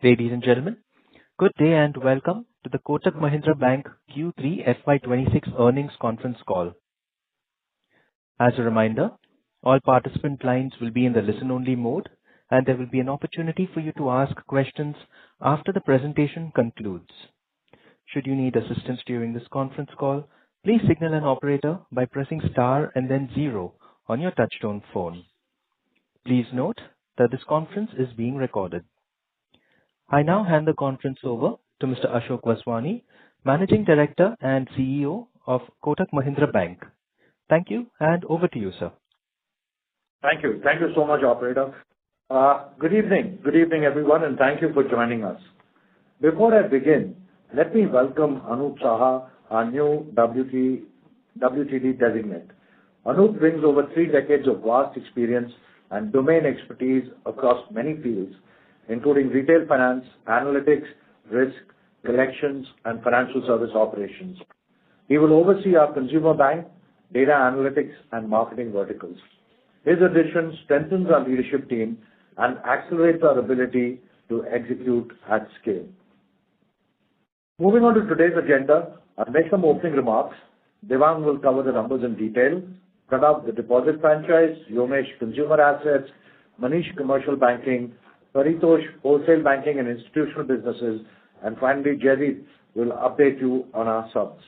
Ladies and gentlemen, good day and welcome to the Kotak Mahindra Bank Q3 FY26 earnings conference call. As a reminder, all participant lines will be in the listen-only mode, and there will be an opportunity for you to ask questions after the presentation concludes. Should you need assistance during this conference call, please signal an operator by pressing star and then 0 on your touchtone phone. Please note that this conference is being recorded. I now hand the conference over to Mr. Ashok Vaswani, Managing Director and CEO of Kotak Mahindra Bank. Thank you, and over to you, sir. Thank you. Thank you so much, operator. Good evening, everyone, and thank you for joining us. Before I begin, let me welcome Anup Saha, our new WTD designate. Anup brings over 3 decades of vast experience and domain expertise across many fields, including retail finance, analytics, risk, collections, and financial service operations. He will oversee our consumer bank, data analytics, and marketing verticals. His addition strengthens our leadership team and accelerates our ability to execute at scale. Moving on to today's agenda, I'll make some opening remarks. Devang will cover the numbers in detail, Pranav the deposit franchise, Yomesh consumer assets, Manish commercial banking, Paritosh wholesale banking and institutional businesses, and finally Jerry will update you on our subs.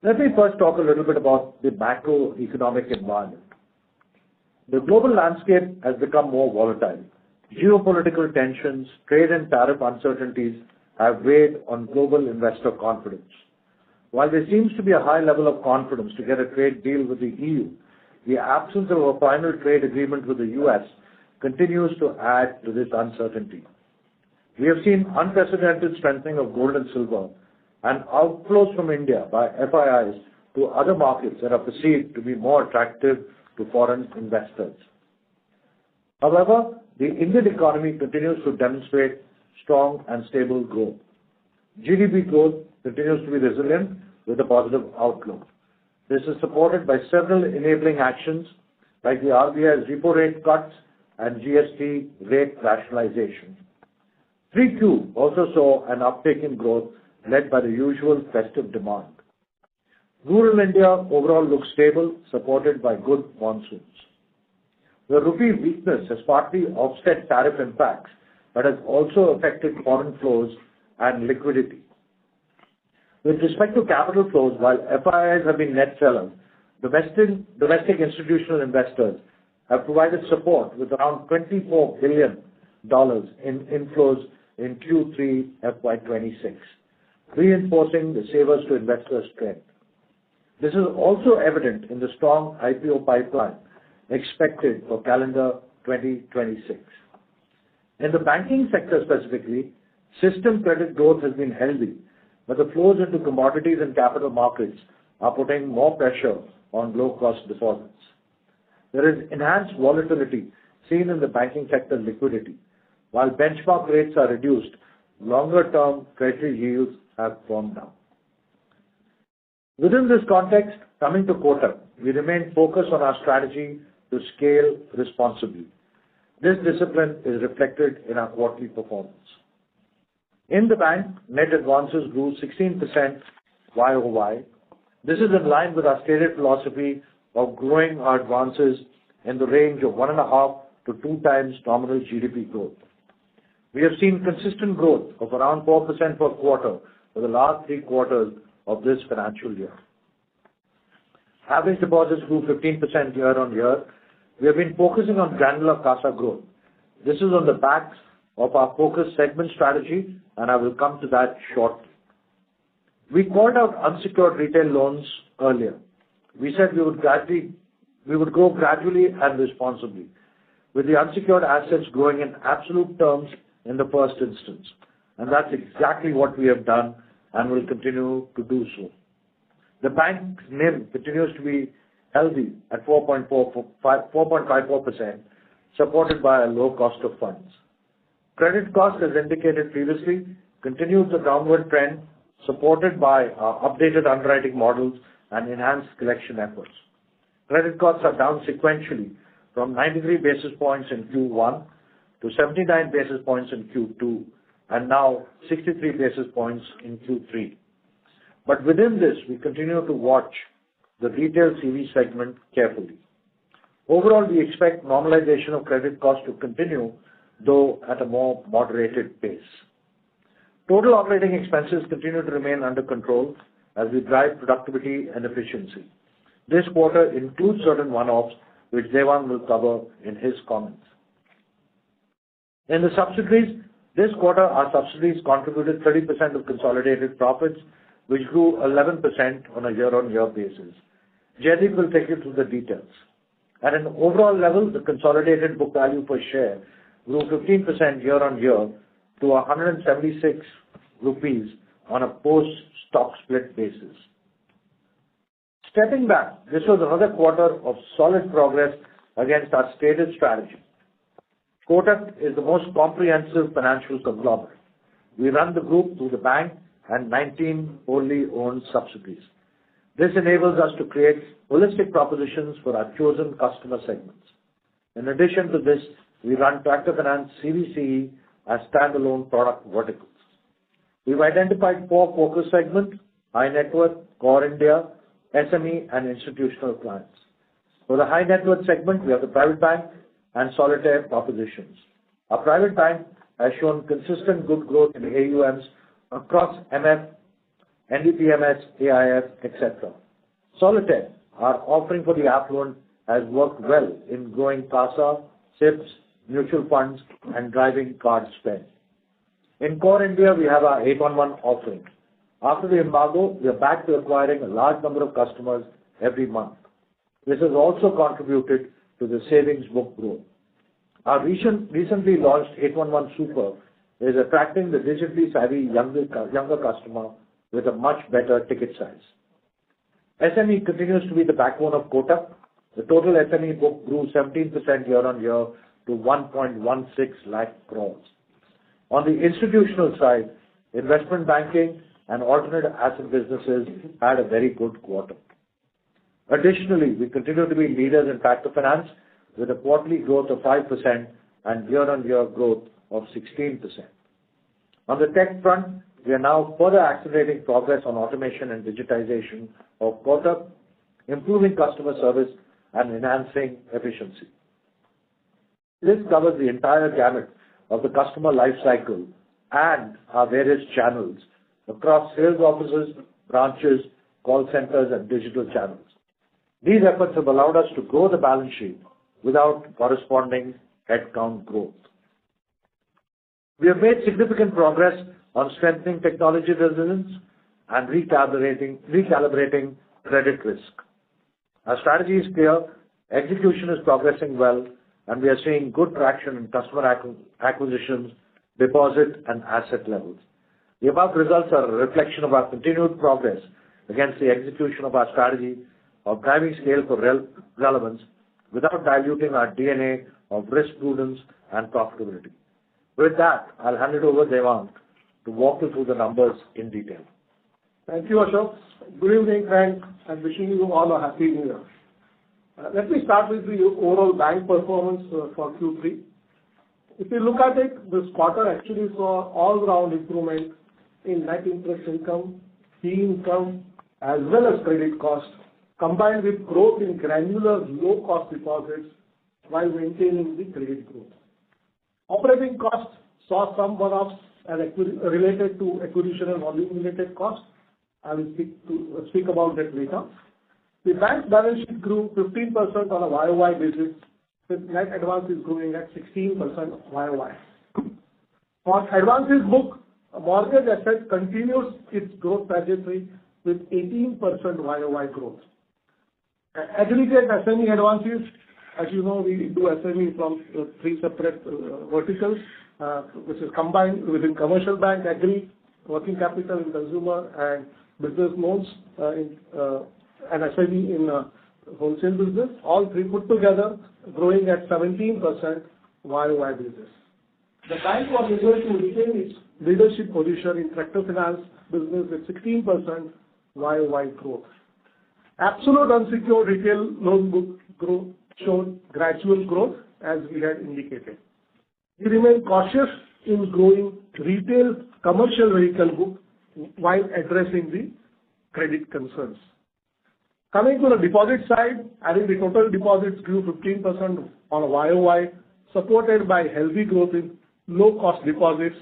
Let me first talk a little bit about the macroeconomic environment. The global landscape has become more volatile. Geopolitical tensions, trade and tariff uncertainties have weighed on global investor confidence. While there seems to be a high level of confidence to get a trade deal with the EU, the absence of a final trade agreement with the US continues to add to this uncertainty. We have seen unprecedented strengthening of gold and silver and outflows from India by FIIs to other markets that are perceived to be more attractive to foreign investors. However, the Indian economy continues to demonstrate strong and stable growth. GDP growth continues to be resilient with a positive outlook. This is supported by several enabling actions like the RBI's repo rate cuts and GST rate rationalization. 3Q also saw an uptick in growth led by the usual festive demand. Rural India overall looks stable, supported by good monsoons. The rupee weakness has partly offset tariff impacts, but has also affected foreign flows and liquidity. With respect to capital flows, while FIIs have been net sellers, domestic institutional investors have provided support with around $24 billion in inflows in Q3 FY26, reinforcing the savers to investors trend. This is also evident in the strong IPO pipeline expected for calendar 2026. In the banking sector specifically, system credit growth has been healthy, but the flows into commodities and capital markets are putting more pressure on low-cost deposits. There is enhanced volatility seen in the banking sector liquidity. While benchmark rates are reduced, longer-term treasury yields have firmed down. Within this context, coming to Kotak, we remain focused on our strategy to scale responsibly. This discipline is reflected in our quarterly performance. In the bank, net advances grew 16% YOY. This is in line with our stated philosophy of growing our advances in the range of 1.5 to 2 times nominal GDP growth. We have seen consistent growth of around 4% per quarter for the last 3 quarters of this financial year. Average deposits grew 15% year on year. We have been focusing on granular CASA growth. This is on the backs of our focus segment strategy, and I will come to that shortly. We called out unsecured retail loans earlier. We said we would grow gradually and responsibly, with the unsecured assets growing in absolute terms in the first instance. And that's exactly what we have done and will continue to do so. The bank's NIM continues to be healthy at 4.54%, supported by a low cost of funds. Credit cost, as indicated previously, continues the downward trend, supported by our updated underwriting models and enhanced collection efforts. Credit costs are down sequentially from 93 basis points in Q1 to 79 basis points in Q2 and now 63 basis points in Q3. But within this, we continue to watch the retail CV segment carefully. Overall, we expect normalization of credit costs to continue, though at a more moderated pace. Total operating expenses continue to remain under control as we drive productivity and efficiency. This quarter includes certain one-offs, which Devang will cover in his comments. In the subsidiaries, this quarter our subsidiaries contributed 30% of consolidated profits, which grew 11% on a year-on-year basis. Jaideep will take you through the details. At an overall level, the consolidated book value per share grew 15% year-on-year to 176 rupees on a post-stock split basis. Stepping back, this was another quarter of solid progress against our stated strategy. Kotak is the most comprehensive financial conglomerate. We run the group through the bank and 19 wholly owned subsidiaries. This enables us to create holistic propositions for our chosen customer segments. In addition to this, we run Tractor Finance CVCE as standalone product verticals. We've identified 4 focus segments: high net worth, core India, SME, and institutional clients. For the high net worth segment, we have the private bank and solitaire propositions. Our private bank has shown consistent good growth in AUMs across MF, NDPMS, AIF, etc. Solitaire, our offering for the affluent, has worked well in growing CASA, SIPs, mutual funds, and driving card spend. In core India, we have our 811 offering. After the embargo, we are back to acquiring a large number of customers every month. This has also contributed to the savings book growth. Our recently launched 811 Super is attracting the digitally savvy younger customer with a much better ticket size. SME continues to be the backbone of Kotak. The total SME book grew 17% year-on-year to 1.16 lakh crores. On the institutional side, investment banking and alternate asset businesses had a very good quarter. Additionally, we continue to be leaders in Tractor Finance with a quarterly growth of 5% and year-on-year growth of 16%. On the tech front, we are now further accelerating progress on automation and digitization of Kotak, improving customer service and enhancing efficiency. This covers the entire gamut of the customer life cycle and our various channels across sales offices, branches, call centers, and digital channels. These efforts have allowed us to grow the balance sheet without corresponding headcount growth. We have made significant progress on strengthening technology resilience and recalibrating credit risk. Our strategy is clear, execution is progressing well, and we are seeing good traction in customer acquisitions, deposit, and asset levels. The above results are a reflection of our continued progress against the execution of our strategy of driving scale for relevance without diluting our DNA of risk prudence and profitability. With that, I'll hand it over to Devang to walk you through the numbers in detail. Thank you, Ashok. Good evening, friends, and wishing you all a happy new year. Let me start with the overall bank performance for Q3. If you look at it, this quarter actually saw all-round improvement in net interest income, fee income, as well as credit cost, combined with growth in granular low-cost deposits while maintaining the credit growth. Operating costs saw some one-offs related to acquisition and volume-related costs. I will speak about that later. The bank's balance sheet grew 15% on a YOY basis, with net advances growing at 16% YOY. On advances book, mortgage asset continues its growth trajectory with 18% YOY growth. Aggregate SME advances, as you know, we do SME from 3 separate verticals, which is combined within commercial bank, agri, working capital in consumer, and business loans and SME in wholesale business. All 3 put together growing at 17% YOY basis. The bank was able to retain its leadership position in tractor finance business with 16% YOY growth. Absolute unsecured retail loan book growth showed gradual growth as we had indicated. We remain cautious in growing retail commercial vehicle book while addressing the credit concerns. Coming to the deposit side, I think the total deposits grew 15% on a YOY, supported by healthy growth in low-cost deposits,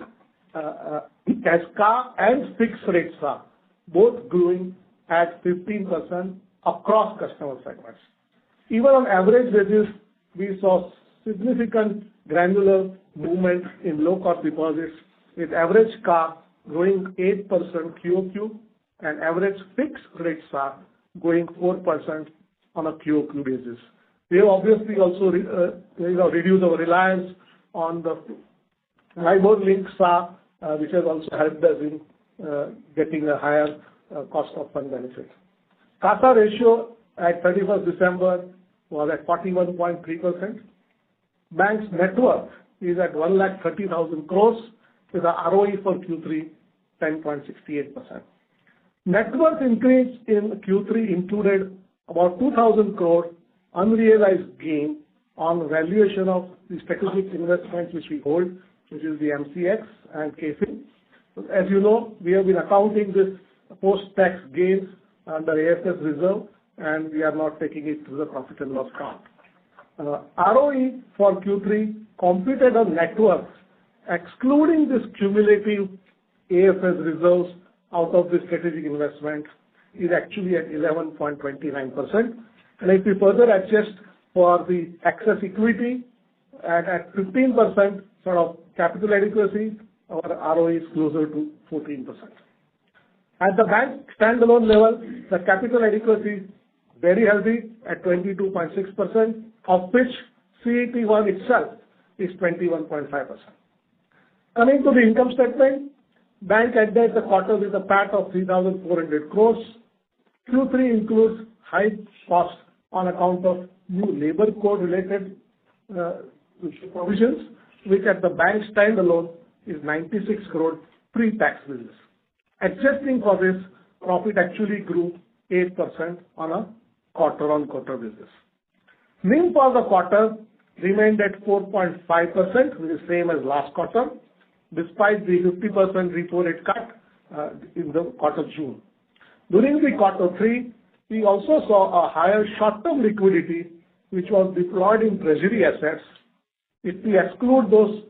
as CA and fixed rate SA, both growing at 15% across customer segments. Even on average basis, we saw significant granular movement in low-cost deposits, with average CA growing 8% QOQ and average fixed rate SA going 4% on a QOQ basis. We have obviously also reduced our reliance on the LIBOR-linked SA, which has also helped us in getting a higher cost of fund benefit. CASA ratio at 31st December was at 41.3%. Bank's net worth is at 1,30,000 crores with a ROE for Q3 10.68%. Net worth increase in Q3 included about 2,000 crore unrealized gain on valuation of the strategic investments which we hold, which is the MCX and KFIN. As you know, we have been accounting this post-tax gains under AFS reserve, and we are not taking it to the profit and loss account. ROE for Q3 computed on net worth, excluding this cumulative AFS reserves out of the strategic investment, is actually at 11.29%. And if we further adjust for the excess equity at 15% sort of capital adequacy, our ROE is closer to 14%. At the bank standalone level, the capital adequacy is very healthy at 22.6%, of which CET1 itself is 21.5%. Coming to the income statement, bank ended the quarter with a PAT of 3,400 crores. Q3 includes high cost on account of new labor code related provisions, which at the bank standalone is 96 crore pre-tax business. Adjusting for this, profit actually grew 8% on a quarter-on-quarter basis. NIM for the quarter remained at 4.5%, which is same as last quarter, despite the 50% repo rate cut in the quarter June. During the quarter 3, we also saw a higher short-term liquidity, which was deployed in treasury assets. If we exclude those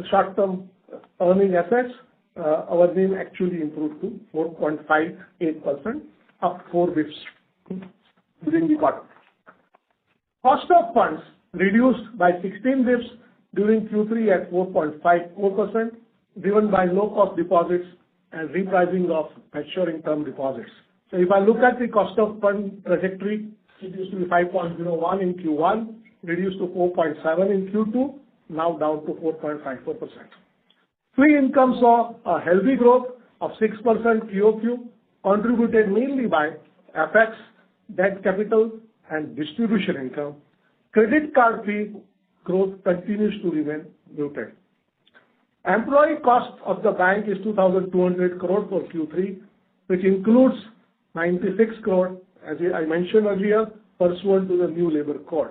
short-term earning assets, our NIM actually improved to 4.58%, up 4 bps during the quarter. Cost of funds reduced by 16 bps during Q3 at 4.54%, driven by low-cost deposits and repricing of maturing term deposits. So if I look at the cost of fund trajectory, it used to be 5.01 in Q1, reduced to 4.7 in Q2, now down to 4.54%. Fee income saw a healthy growth of 6% QOQ, contributed mainly by FX, debt capital, and distribution income. Credit card fee growth continues to remain muted. Employee cost of the bank is 2,200 crore for Q3, which includes 96 crore, as I mentioned earlier, pursuant to the new labor code.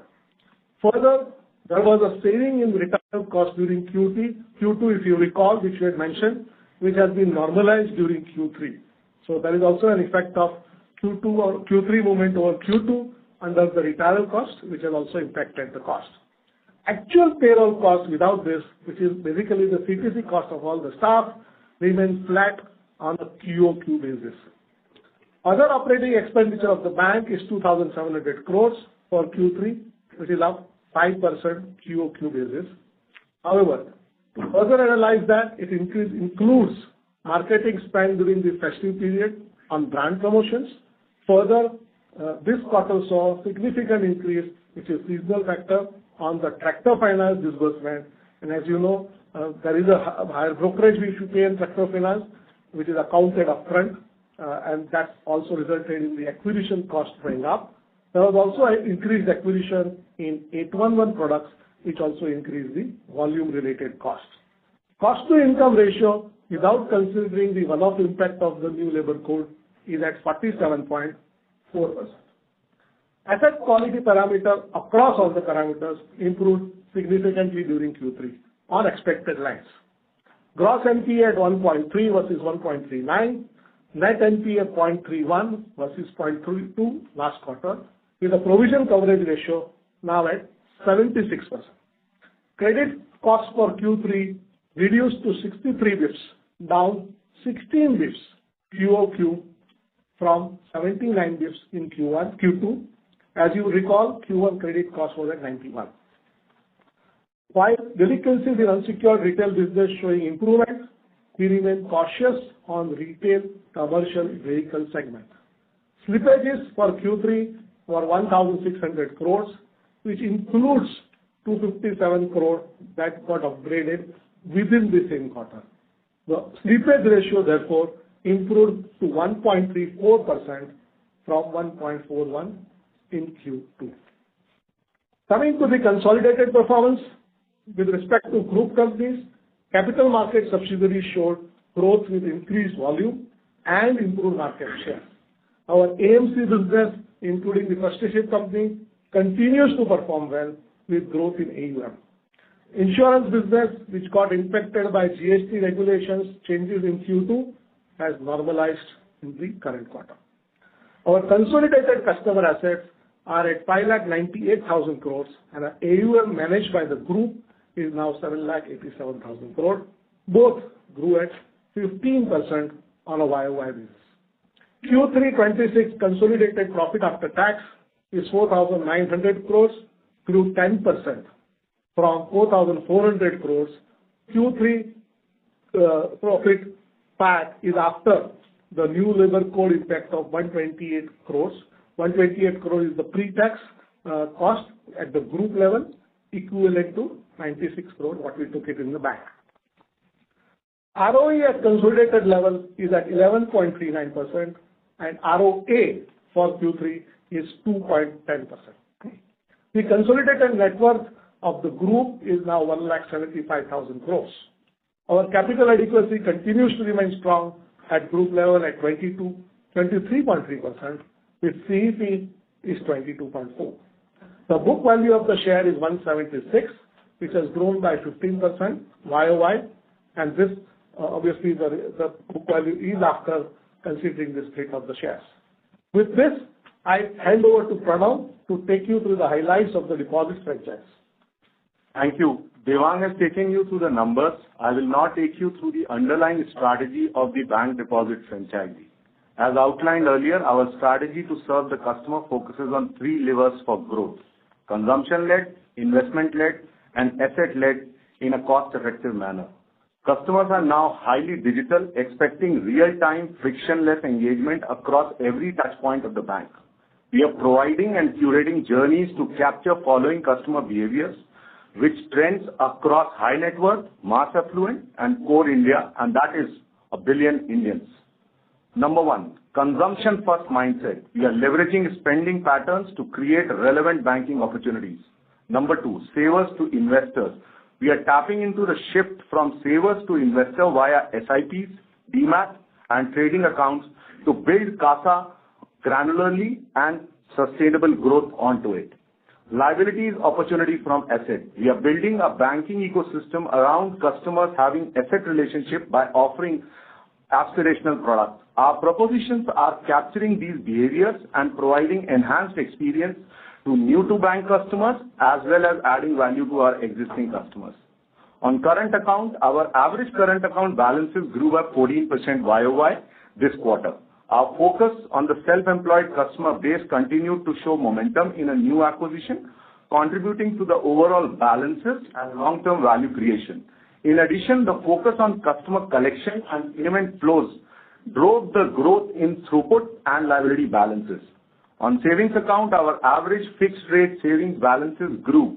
Further, there was a saving in retirement cost during Q2, if you recall, which we had mentioned, which has been normalized during Q3. So there is also an effect of Q2 or Q3 movement over Q2 under the retirement cost, which has also impacted the cost. Actual payroll cost without this, which is basically the CTC cost of all the staff, remains flat on a QOQ basis. Other operating expenditure of the bank is 2,700 crores for Q3, which is up 5% QOQ basis. However, to further analyze that, it includes marketing spend during the festive period on brand promotions. Further, this quarter saw significant increase, which is seasonal factor, on the tractor finance disbursement. And as you know, there is a higher brokerage we should pay in tractor finance, which is accounted upfront, and that also resulted in the acquisition cost going up. There was also an increased acquisition in 811 products, which also increased the volume-related cost. Cost-to-income ratio, without considering the one-off impact of the new labor code, is at 47.4%. Asset quality parameter across all the parameters improved significantly during Q3. on expected lines. Gross NPA at 1.3 versus 1.39, net NPA 0.31 versus 0.32 last quarter, with a provision coverage ratio now at 76%. Credit cost for Q3 reduced to 63 bps, down 16 bps QOQ from 79 bps in Q2. As you recall, Q1 credit cost was at 91. While delinquencies in unsecured retail business showing improvement, we remain cautious on retail commercial vehicle segment. Slippages for Q3 were 1,600 crores, which includes 257 crore that got upgraded within the same quarter. The slippage ratio, therefore, improved to 1.34% from 1.41 in Q2. Coming to the consolidated performance, with respect to group companies, capital market subsidiaries showed growth with increased volume and improved market share. Our AMC business, including the trusteeship company, continues to perform well with growth in AUM. Insurance business, which got impacted by GST regulations changes in Q2, has normalized in the current quarter. Our consolidated customer assets are at 5,98,000 crores and our AUM managed by the group is now 7,87,000 crore. Both grew at 15% on a YOY basis. Q3 26 consolidated profit after tax is 4,900 crores, grew 10% from 4,400 crores. Q3 profit PAT is after the new labor code impact of 128 crores. 128 crores is the pre-tax cost at the group level, equivalent to 96 crores, what we took it in the bank. ROE at consolidated level is at 11.39% and ROA for Q3 is 2.10%. The consolidated net worth of the group is now 1,75,000 crores. Our capital adequacy continues to remain strong at group level at 23.3%, with CET is 22.4. The book value of the share is 176, which has grown by 15% YOY, and this obviously the book value is after considering the split of the shares. With this, I hand over to Pranav to take you through the highlights of the deposit franchise. Thank you. Devang has taken you through the numbers. I will now take you through the underlying strategy of the bank deposit franchise. As outlined earlier, our strategy to serve the customer focuses on three levers for growth: consumption-led, investment-led, and asset-led in a cost-effective manner. Customers are now highly digital, expecting real-time, frictionless engagement across every touch point of the bank. We are providing and curating journeys to capture following customer behaviors, which trends across high net worth, mass affluent, and core India, and that is 1 billion Indians. Number one, consumption-first mindset. We are leveraging spending patterns to create relevant banking opportunities. Number two, savers to investors. We are tapping into the shift from savers to investor via SIPs, DMAT, and trading accounts to build CASA granularly and sustainable growth onto it. Liabilities opportunity from asset. We are building a banking ecosystem around customers having asset relationship by offering aspirational products. Our propositions are capturing these behaviors and providing enhanced experience to new-to-bank customers as well as adding value to our existing customers. On current account, our average current account balances grew by 14% YOY this quarter. Our focus on the self-employed customer base continued to show momentum in a new acquisition, contributing to the overall balances and long-term value creation. In addition, the focus on customer collection and payment flows drove the growth in throughput and liability balances. On savings account, our average fixed rate savings balances grew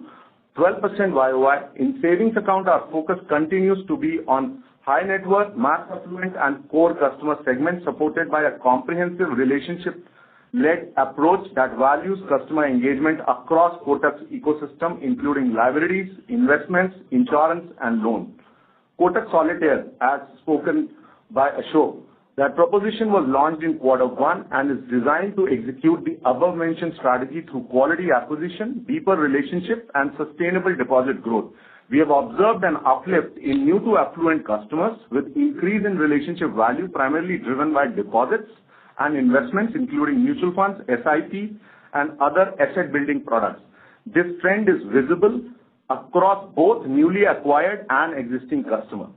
12% YOY. In savings account, our focus continues to be on high net worth, mass affluent, and core customer segments, supported by a comprehensive relationship-led approach that values customer engagement across Kotak's ecosystem, including liabilities, investments, insurance, and loans. Kotak Solitaire, as spoken by Ashok, that proposition was launched in Q1 and is designed to execute the above-mentioned strategy through quality acquisition, deeper relationship, and sustainable deposit growth. We have observed an uplift in new to affluent customers with increase in relationship value primarily driven by deposits and investments including mutual funds, SIP and other asset building products. This trend is visible across both newly acquired and existing customers.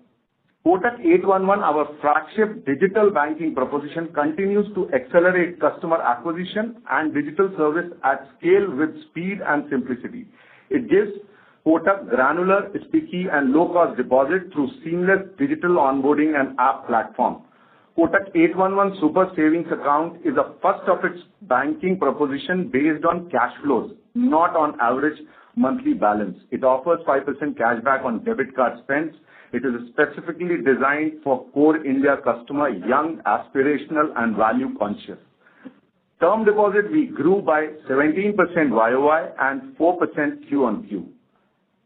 Kotak 811, our flagship digital banking proposition, continues to accelerate customer acquisition and digital service at scale with speed and simplicity. It gives Kotak granular, sticky and low-cost deposit through seamless digital onboarding and app platform. Kotak 811 Super Savings Account is a first of its banking proposition based on cash flows, not on average monthly balance. It offers 5% cashback on debit card spends. It is specifically designed for core India customer, young, aspirational and value conscious. Term deposit we grew by 17% YOY and 4% Q on Q.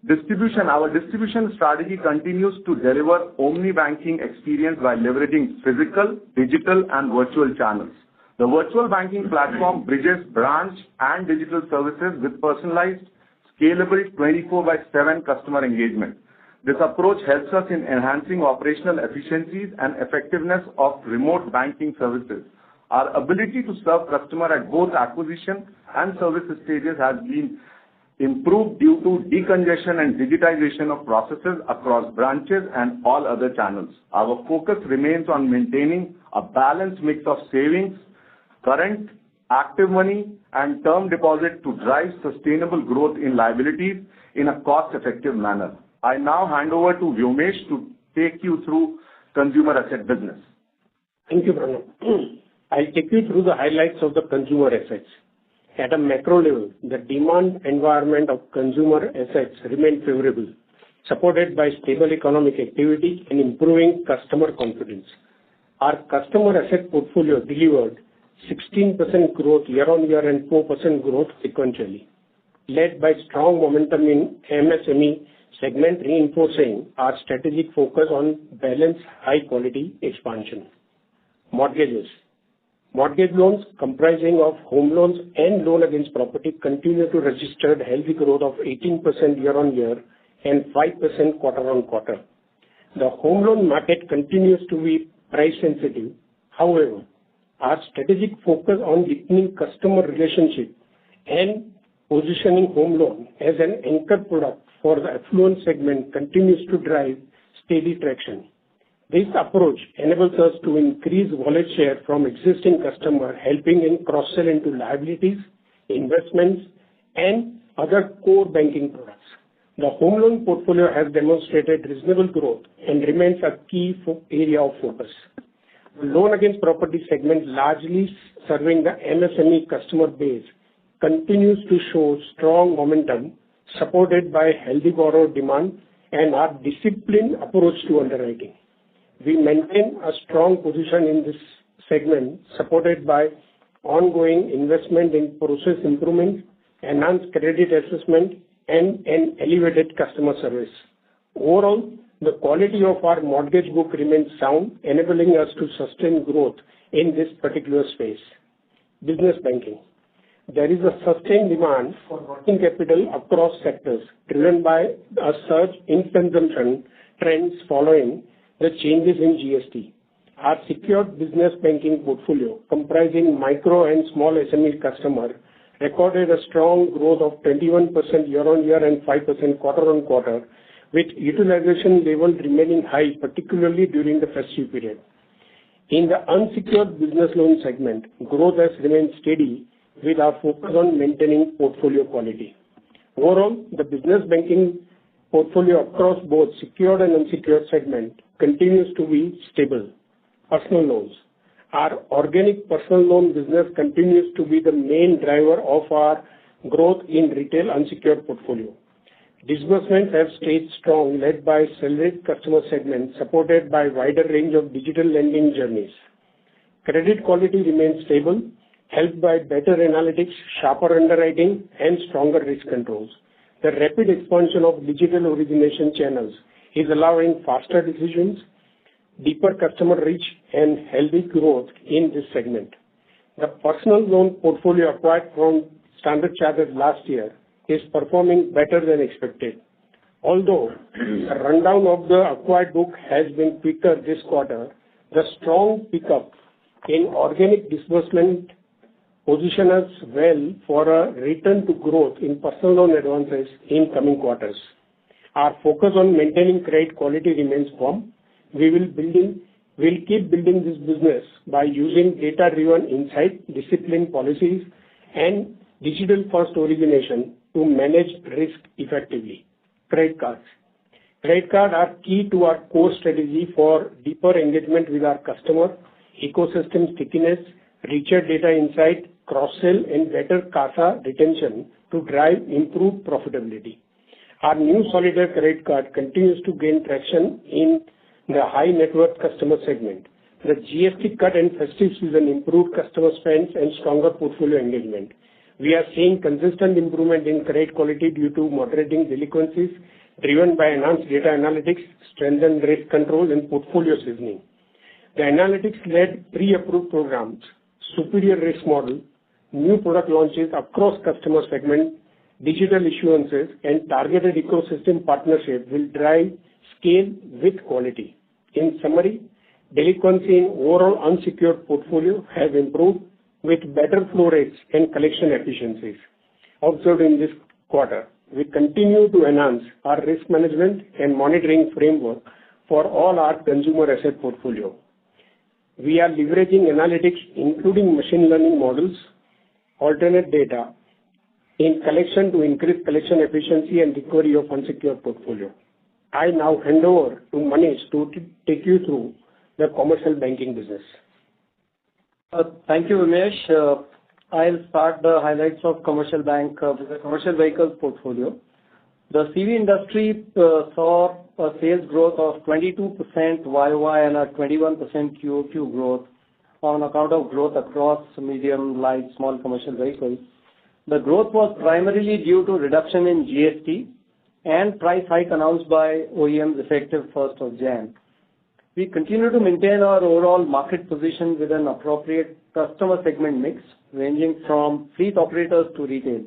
Our distribution strategy continues to deliver omni-banking experience by leveraging physical, digital and virtual channels. The virtual banking platform bridges branch and digital services with personalized, scalable 24/7 customer engagement. This approach helps us in enhancing operational efficiencies and effectiveness of remote banking services. Our ability to serve customer at both acquisition and service stages has been improved due to decongestion and digitization of processes across branches and all other channels. Our focus remains on maintaining a balanced mix of savings, current, active money and term deposit to drive sustainable growth in liabilities in a cost-effective manner. I now hand over to Vyomesh to take you through consumer asset business. Thank you, Pranav. I'll take you through the highlights of the consumer assets. At a macro level, the demand environment of consumer assets remained favorable, supported by stable economic activity and improving customer confidence. Our customer asset portfolio delivered 16% growth year-on-year and 4% growth sequentially, led by strong momentum in MSME segment, reinforcing our strategic focus on balanced high-quality expansion. Mortgages. Mortgage loans comprising of home loans and loan against property continue to register healthy growth of 18% year-on-year and 5% quarter-on-quarter. The home loan market continues to be price sensitive. However, our strategic focus on deepening customer relationship and positioning home loan as an anchor product for the affluent segment continues to drive steady traction. This approach enables us to increase wallet share from existing customer, helping in cross-sell into liabilities, investments, and other core banking products. The home loan portfolio has demonstrated reasonable growth and remains a key area of focus. The loan against property segment, largely serving the MSME customer base, continues to show strong momentum, supported by healthy borrower demand and our disciplined approach to underwriting. We maintain a strong position in this segment, supported by ongoing investment in process improvement, enhanced credit assessment, and an elevated customer service. Overall, the quality of our mortgage book remains sound, enabling us to sustain growth in this particular space. Business banking. There is a sustained demand for working capital across sectors, driven by a surge in consumption trends following the changes in GST. Our secured business banking portfolio, comprising micro and small SME customer, recorded a strong growth of 21% year-on-year and 5% quarter-on-quarter, with utilization level remaining high, particularly during the festive period. In the unsecured business loan segment, growth has remained steady with our focus on maintaining portfolio quality. Overall, the business banking portfolio across both secured and unsecured segment continues to be stable. Personal loans. Our organic personal loan business continues to be the main driver of our growth in retail unsecured portfolio. Disbursements have stayed strong, led by salaried customer segment, supported by wider range of digital lending journeys. Credit quality remains stable, helped by better analytics, sharper underwriting, and stronger risk controls. The rapid expansion of digital origination channels is allowing faster decisions, deeper customer reach, and healthy growth in this segment. The personal loan portfolio acquired from Standard Chartered last year is performing better than expected. Although the rundown of the acquired book has been quicker this quarter, the strong pickup in organic disbursement position us well for a return to growth in personal loan advances in coming quarters. Our focus on maintaining credit quality remains firm. We'll keep building this business by using data-driven insight, disciplined policies, and digital-first origination to manage risk effectively. Credit cards. Credit cards are key to our core strategy for deeper engagement with our customer, ecosystem stickiness, richer data insight, cross-sell, and better CASA retention to drive improved profitability. Our new Solitaire credit card continues to gain traction in the high net worth customer segment. The GST cut and festive season improved customer spends and stronger portfolio engagement. We are seeing consistent improvement in credit quality due to moderating delinquencies driven by enhanced data analytics, strengthened risk control, and portfolio seasoning. The analytics-led pre-approved programs, superior risk model, new product launches across customer segment, digital issuances, and targeted ecosystem partnership will drive scale with quality. In summary, delinquency in overall unsecured portfolio has improved with better flow rates and collection efficiencies observed in this quarter. We continue to enhance our risk management and monitoring framework for all our consumer asset portfolio. We are leveraging analytics, including machine learning models, alternate data in collection to increase collection efficiency and recovery of unsecured portfolio. I now hand over to Manish to take you through the commercial banking business. Thank you, Umesh. I'll start the highlights of commercial bank with the commercial vehicles portfolio. The CV industry saw a sales growth of 22% YOY and a 21% QOQ growth on account of growth across medium, light, small commercial vehicles. The growth was primarily due to reduction in GST and price hike announced by OEMs effective 1st of Jan. We continue to maintain our overall market position with an appropriate customer segment mix ranging from fleet operators to retail.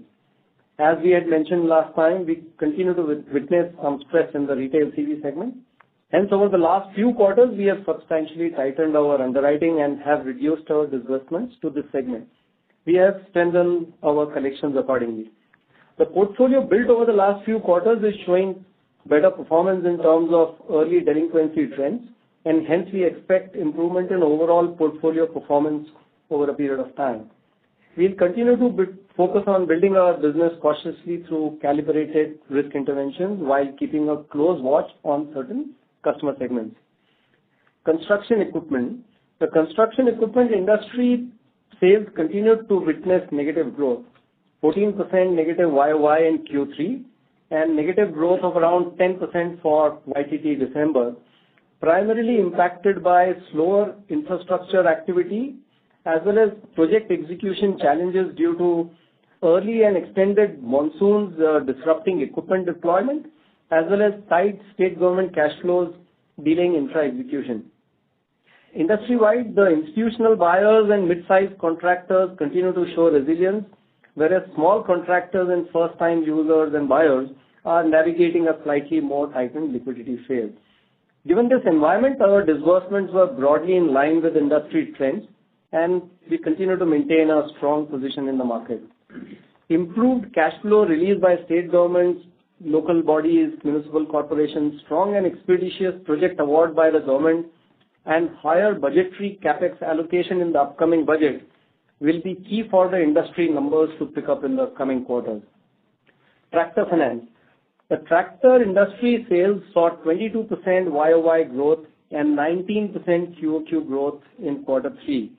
As we had mentioned last time, we continue to witness some stress in the retail CV segment. Hence, over the last few quarters, we have substantially tightened our underwriting and have reduced our disbursements to this segment. We have strengthened our collections accordingly. The portfolio built over the last few quarters is showing better performance in terms of early delinquency trends, and hence we expect improvement in overall portfolio performance over a period of time. We'll continue to focus on building our business cautiously through calibrated risk interventions while keeping a close watch on certain customer segments. Construction equipment. The construction equipment industry sales continued to witness negative growth, 14% negative YOY in Q3 and negative growth of around 10% for YTD December, primarily impacted by slower infrastructure activity as well as project execution challenges due to early and extended monsoons disrupting equipment deployment as well as tight state government cash flows delaying infra execution. Industry-wide, the institutional buyers and mid-sized contractors continue to show resilience, whereas small contractors and first-time users and buyers are navigating a slightly more tightened liquidity phase. Given this environment, our disbursements were broadly in line with industry trends, and we continue to maintain a strong position in the market. Improved cash flow released by state governments, local bodies, municipal corporations, strong and expeditious project award by the government, and higher budgetary capex allocation in the upcoming budget will be key for the industry numbers to pick up in the coming quarters. Tractor finance. The tractor industry sales saw 22% YOY growth and 19% QOQ growth in quarter 3,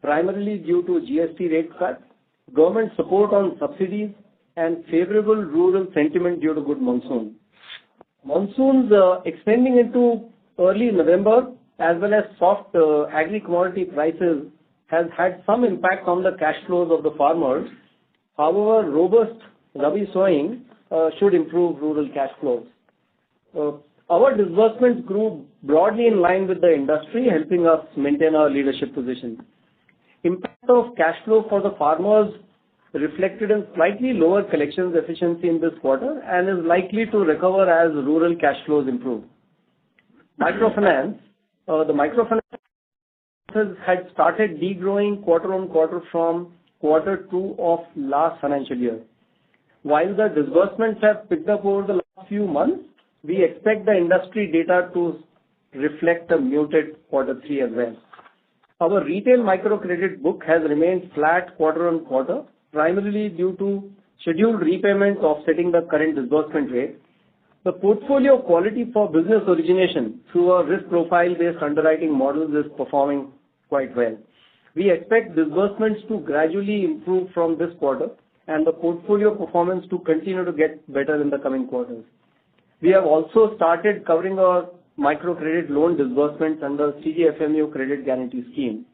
primarily due to GST rate cuts, government support on subsidies, and favorable rural sentiment due to good monsoon. Monsoons extending into early November as well as soft agri-commodity prices has had some impact on the cash flows of the farmers. However, robust Rabi sowing should improve rural cash flows. Our disbursements grew broadly in line with the industry, helping us maintain our leadership position. Impact of cash flow for the farmers reflected in slightly lower collections efficiency in this quarter and is likely to recover as rural cash flows improve. Microfinance. The microfinance had started degrowing quarter-on-quarter from Q2 of last financial year. While the disbursements have picked up over the last few months, we expect the industry data to reflect a muted Q3 as well. Our retail microcredit book has remained flat quarter-on-quarter, primarily due to scheduled repayments offsetting the current disbursement rate. The portfolio quality for business origination through a risk profile-based underwriting models is performing quite well. We expect disbursements to gradually improve from this quarter and the portfolio performance to continue to get better in the coming quarters. We have also started covering our microcredit loan disbursements under CGFMU credit guarantee scheme.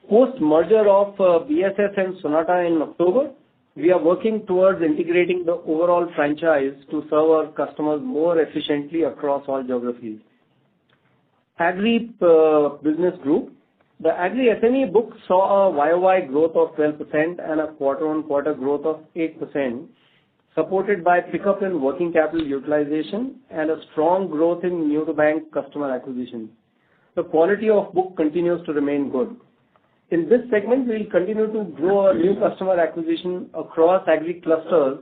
Post-merger of BSS and Sonata in October, we are working towards integrating the overall franchise to serve our customers more efficiently across all geographies. Agri business group. The Agri SME book saw a YOY growth of 12% and a quarter-on-quarter growth of 8%, supported by pickup in working capital utilization and a strong growth in new-to-bank customer acquisition. The quality of book continues to remain good. In this segment, we will continue to grow our new customer acquisition across Agri clusters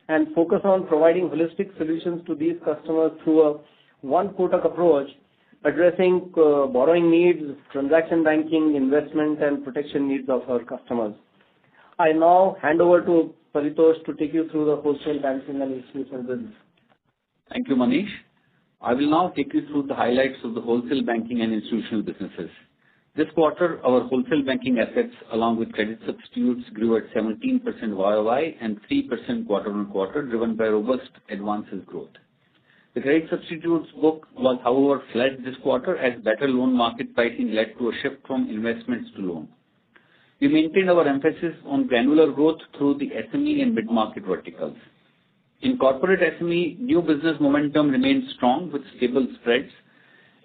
and focus on providing holistic solutions to these customers through a one Kotak approach, addressing borrowing needs, transaction banking, investment, and protection needs of our customers. I now hand over to Paritosh to take you through the wholesale banking and institutional business. Thank you, Manish. I will now take you through the highlights of the wholesale banking and institutional businesses. This quarter, our wholesale banking assets, along with credit substitutes, grew at 17% YOY and 3% quarter-on-quarter, driven by robust advances growth. The credit substitutes book was, however, flat this quarter as better loan market pricing led to a shift from investments to loan. We maintained our emphasis on granular growth through the SME and mid-market verticals. In corporate SME, new business momentum remained strong with stable spreads.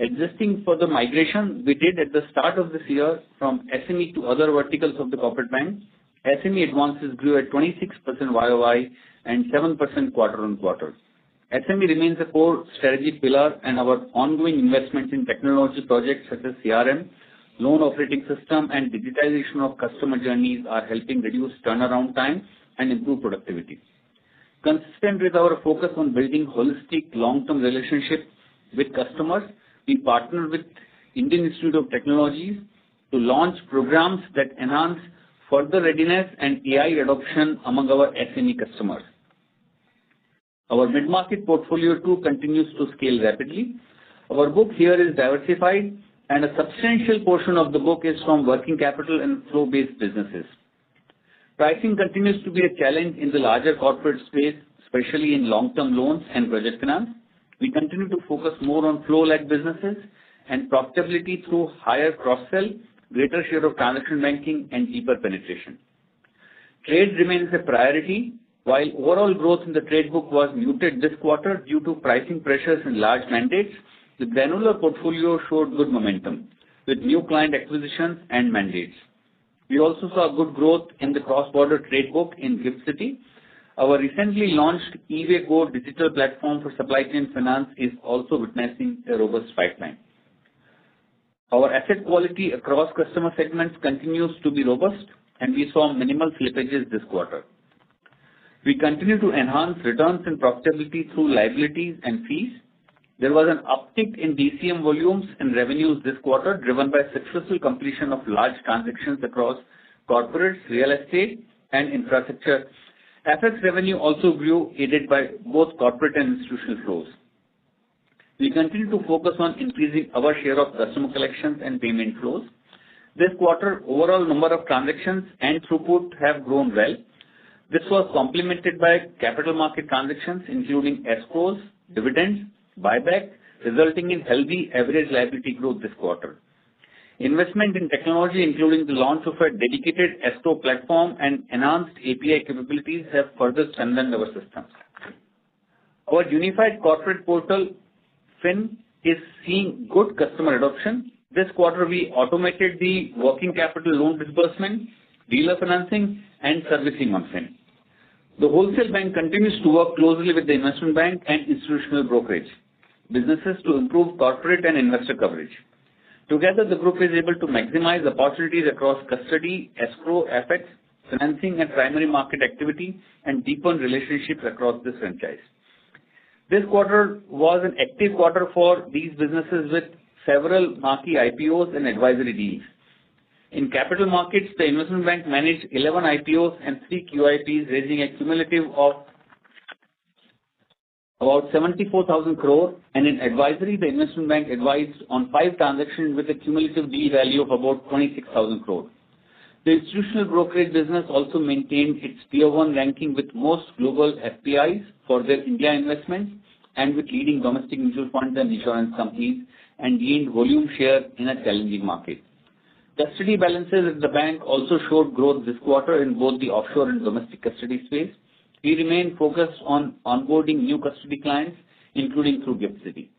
Adjusting for the migration we did at the start of this year from SME to other verticals of the corporate bank, SME advances grew at 26% YOY and 7% quarter-on-quarter. SME remains a core strategy pillar, and our ongoing investments in technology projects such as CRM, loan operating system, and digitization of customer journeys are helping reduce turnaround time and improve productivity. Consistent with our focus on building holistic long-term relationships with customers, we partnered with Indian Institute of Technologies to launch programs that enhance further readiness and AI adoption among our SME customers. Our mid-market portfolio too continues to scale rapidly. Our book here is diversified, and a substantial portion of the book is from working capital and flow-based businesses. Pricing continues to be a challenge in the larger corporate space, especially in long-term loans and project finance. We continue to focus more on flow-led businesses and profitability through higher cross-sell, greater share of transaction banking, and deeper penetration. Trade remains a priority. While overall growth in the trade book was muted this quarter due to pricing pressures in large mandates, the granular portfolio showed good momentum with new client acquisitions and mandates. We also saw good growth in the cross-border trade book in GIFT City. Our recently launched eWay Go digital platform for supply chain finance is also witnessing a robust pipeline. Our asset quality across customer segments continues to be robust, and we saw minimal slippages this quarter. We continue to enhance returns and profitability through liabilities and fees. There was an uptick in DCM volumes and revenues this quarter, driven by successful completion of large transactions across corporates, real estate, and infrastructure. FX revenue also grew, aided by both corporate and institutional flows. We continue to focus on increasing our share of customer collections and payment flows. This quarter, overall number of transactions and throughput have grown well. This was complemented by capital market transactions, including escrows, dividends, buyback, resulting in healthy average liability growth this quarter. Investment in technology, including the launch of a dedicated escrow platform and enhanced API capabilities, have further strengthened our systems. Our unified corporate portal, FIN, is seeing good customer adoption. This quarter, we automated the working capital loan disbursement, dealer financing, and servicing on fin. The wholesale bank continues to work closely with the investment bank and institutional brokerage businesses to improve corporate and investor coverage. Together, the group is able to maximize opportunities across custody, escrow, FX, financing, and primary market activity, and deepen relationships across this franchise. This quarter was an active quarter for these businesses with several marquee IPOs and advisory deals. In capital markets, the investment bank managed 11 IPOs and 3 QIPs, raising a cumulative of about 74,000 crore, and in advisory, the investment bank advised on 5 transactions with a cumulative deal value of about 26,000 crore. The institutional brokerage business also maintained its Tier 1 ranking with most global FPIs for their India investments and with leading domestic mutual funds and insurance companies, and gained volume share in a challenging market. Custody balances at the bank also showed growth this quarter in both the offshore and domestic custody space. We remain focused on onboarding new custody clients, including through GIFT City.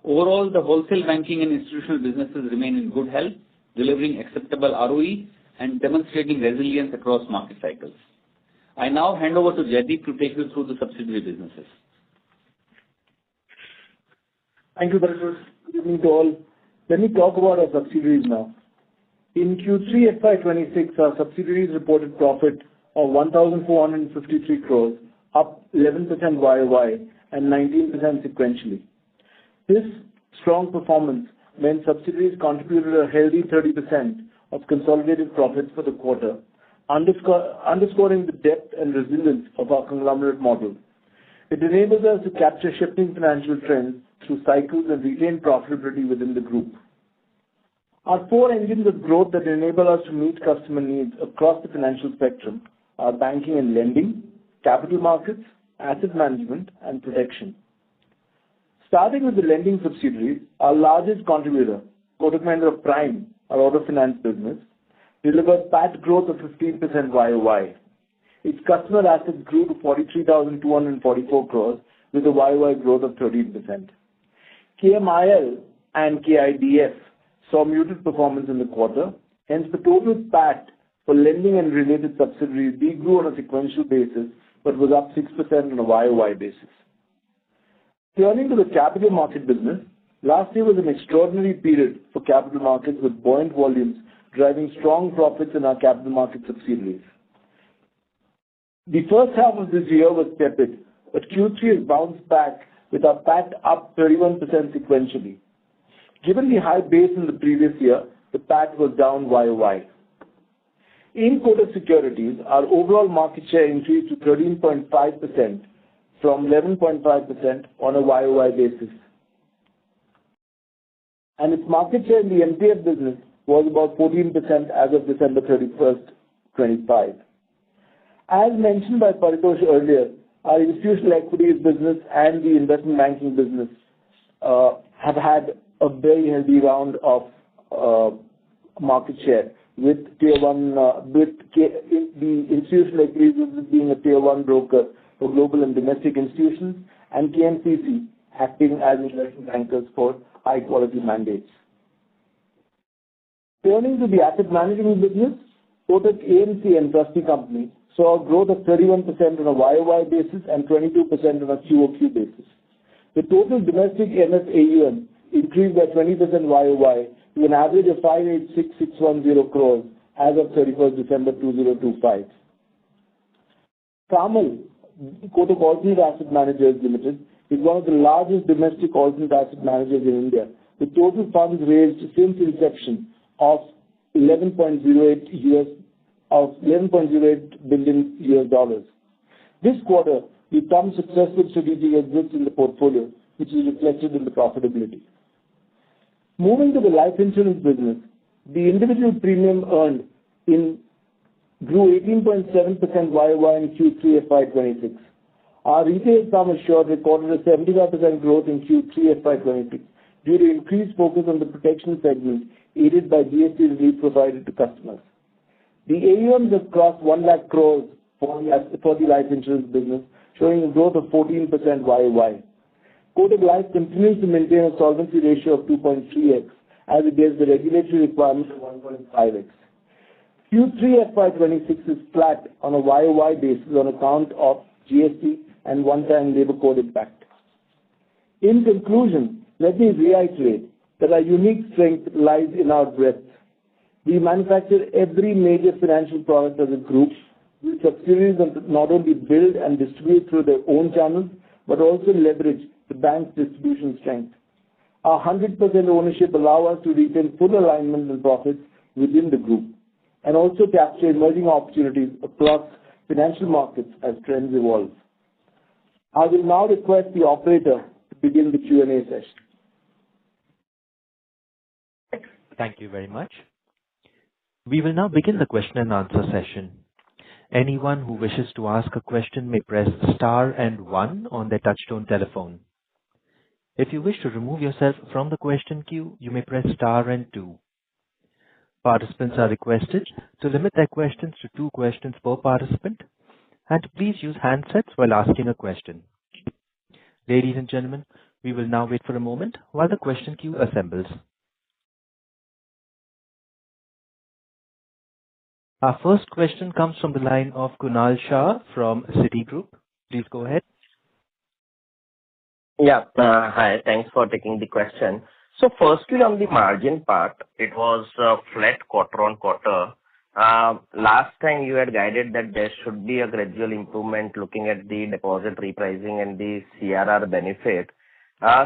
Overall, the wholesale banking and institutional businesses remain in good health, delivering acceptable ROE and demonstrating resilience across market cycles. I now hand over to Jaideep to take you through the subsidiary businesses. Thank you, Paritosh. Good evening to all. Let me talk about our subsidiaries now. In Q3 FY26, our subsidiaries reported profit of 1,453 crores, up 11% YOY and 19% sequentially. This strong performance meant subsidiaries contributed a healthy 30% of consolidated profits for the quarter, underscoring the depth and resilience of our conglomerate model. It enables us to capture shifting financial trends through cycles and retain profitability within the group. Our 4 engines of growth that enable us to meet customer needs across the financial spectrum are banking and lending, capital markets, asset management, and protection. Starting with the lending subsidiaries, our largest contributor, Kotak Mahindra Prime, our auto finance business, delivered PAT growth of 15% YOY. Its customer assets grew to 43,244 crores with a YOY growth of 13%. KMIL and KIDF saw muted performance in the quarter, hence the total PAT for lending and related subsidiaries de-grew on a sequential basis but was up 6% on a YOY basis. Turning to the capital market business, last year was an extraordinary period for capital markets with buoyant volumes driving strong profits in our capital market subsidiaries. The first half of this year was tepid, but Q3 has bounced back with our PAT up 31% sequentially. Given the high base in the previous year, the PAT was down YOY. In Kotak Securities, our overall market share increased to 13.5% from 11.5% on a YOY basis. And its market share in the MTF business was about 14% as of December 31st, 25. As mentioned by Paritosh earlier, our institutional equities business and the investment banking business have had a very healthy round of market share, with Tier 1, the institutional equities business being a Tier 1 broker for global and domestic institutions, and KMCC acting as investment bankers for high-quality mandates. Turning to the asset management business, Kotak AMC and Trustee Company saw a growth of 31% on a YOY basis and 22% on a QOQ basis. The total domestic MF AUM increased by 20% YOY to an average of 586,610 crores as of 31st December 2025. Carmel, Kotak Alternate Asset Managers Limited, is one of the largest domestic alternate asset managers in India, with total funds raised since inception of $11.08 billion. This quarter, we've come successful strategic exits in the portfolio, which is reflected in the profitability. Moving to the life insurance business, the individual premium earned grew 18.7% YOY in Q3 FY26. Our retail sum assured recorded a 75% growth in Q3 FY26 due to increased focus on the protection segment aided by GST relief provided to customers. The AUMs have crossed 1 lakh crores for the life insurance business, showing a growth of 14% YOY. Kotak Life continues to maintain a solvency ratio of 2.3x as against the regulatory requirement of 1.5x. Q3 FY26 is flat on a YOY basis on account of GST and one-time labor code impact. In conclusion, let me reiterate that our unique strength lies in our breadth. We manufacture every major financial product as a group, with subsidiaries that not only build and distribute through their own channels, but also leverage the bank's distribution strength. Our 100% ownership allows us to retain full alignment and profits within the group, and also capture emerging opportunities across financial markets as trends evolve. I will now request the operator to begin the Q&A session. Thank you very much. We will now begin the question and answer session. Anyone who wishes to ask a question may press star and 1 on their touchtone telephone. If you wish to remove yourself from the question queue, you may press star and 2. Participants are requested to limit their questions to 2 questions per participant, and please use handsets while asking a question. Ladies and gentlemen, we will now wait for a moment while the question queue assembles. Our first question comes from the line of Kunal Shah from Citigroup. Please go ahead. Yeah. Hi. Thanks for taking the question. So firstly, on the margin part, it was flat quarter-on-quarter. Last time you had guided that there should be a gradual improvement looking at the deposit repricing and the CRR benefit.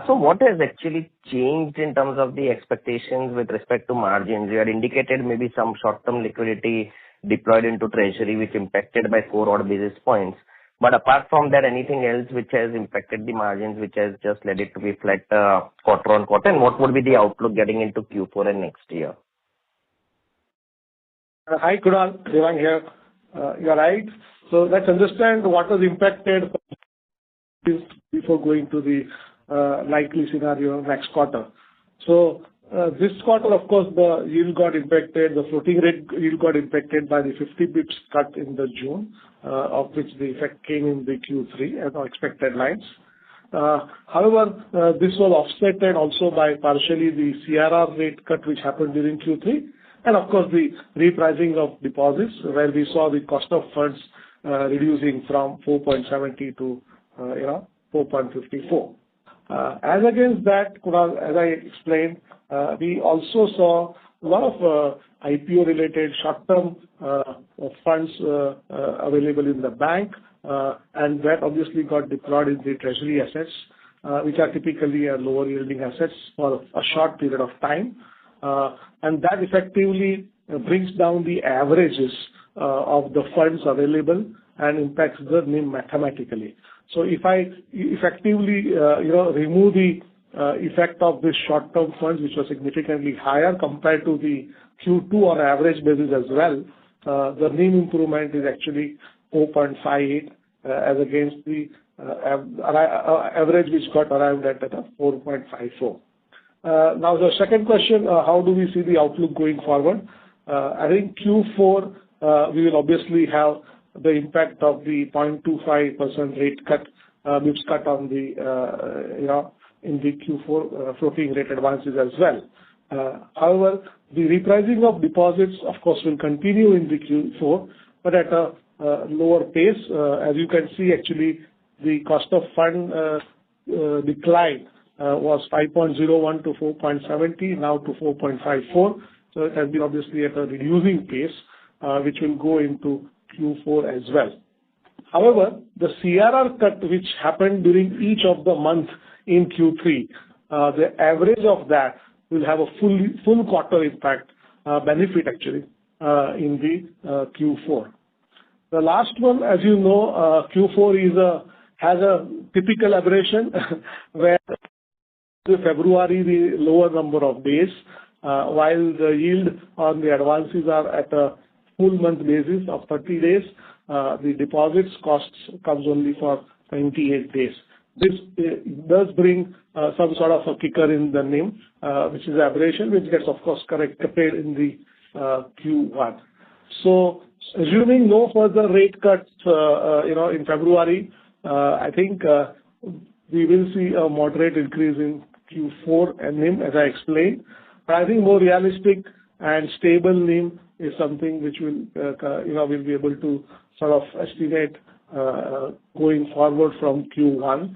So what has actually changed in terms of the expectations with respect to margins? You had indicated maybe some short-term liquidity deployed into treasury, which impacted by 4 odd basis points. But apart from that, anything else which has impacted the margins, which has just led it to be flat quarter-on-quarter? And what would be the outlook getting into Q4 and next year? Hi, Kunal. Devang here. You're right. So let's understand what was impacted before going to the likely scenario next quarter. So this quarter, of course, the yield got impacted, the floating rate yield got impacted by the 50 bips cut in the June, of which the effect came in the Q3 as our expected lines. However, this was offset also by partially the CRR rate cut which happened during Q3, and of course the repricing of deposits, where we saw the cost of funds reducing from 4.70 to 4.54. As against that, Kunal, as I explained, we also saw a lot of IPO-related short-term funds available in the bank, and that obviously got deployed in the treasury assets, which are typically lower-yielding assets for a short period of time, and that effectively brings down the averages of the funds available and impacts the NIM mathematically. So if I effectively remove the effect of this short-term funds, which was significantly higher compared to the Q2 on average basis as well, the NIM improvement is actually 4.58 as against the average which got arrived at 4.54. Now the second question, how do we see the outlook going forward? I think Q4 we will obviously have the impact of the 0.25% rate cut, which cut on the in the Q4 floating rate advances as well. However, the repricing of deposits, of course, will continue in the Q4, but at a lower pace. As you can see, actually, the cost of fund decline was 5.01 to 4.70, now to 4.54. So it has been obviously at a reducing pace, which will go into Q4 as well. However, the CRR cut which happened during each of the months in Q3, the average of that will have a full quarter impact, benefit actually, in the Q4. The last one, as you know, Q4 has a typical aberration where in February the lower number of days, while the yield on the advances are at a full month basis of 30 days, the deposits costs comes only for 28 days. This does bring some sort of a kicker in the NIM, which is aberration, which gets of course corrected in the Q1. So assuming no further rate cuts, in February, I think we will see a moderate increase in Q4 and NIM, as I explained. But I think more realistic and stable NIM is something which will, we'll be able to sort of estimate going forward from Q1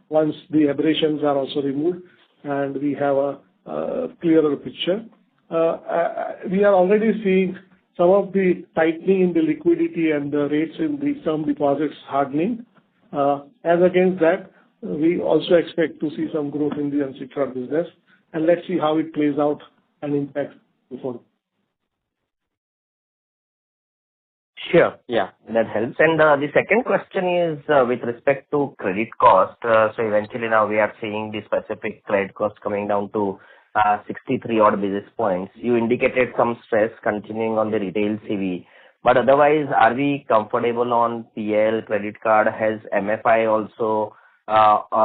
once the aberrations are also removed and we have a clearer picture. We are already seeing some of the tightening in the liquidity and the rates in the term deposits hardening. As against that, we also expect to see some growth in the unsecured business, and let's see how it plays out and impacts before. Sure. Yeah, that helps. And the second question is with respect to credit cost. So eventually now we are seeing the specific credit cost coming down to 63 odd basis points. You indicated some stress continuing on the retail CV, but otherwise, are we comfortable on PL credit card? Has MFI also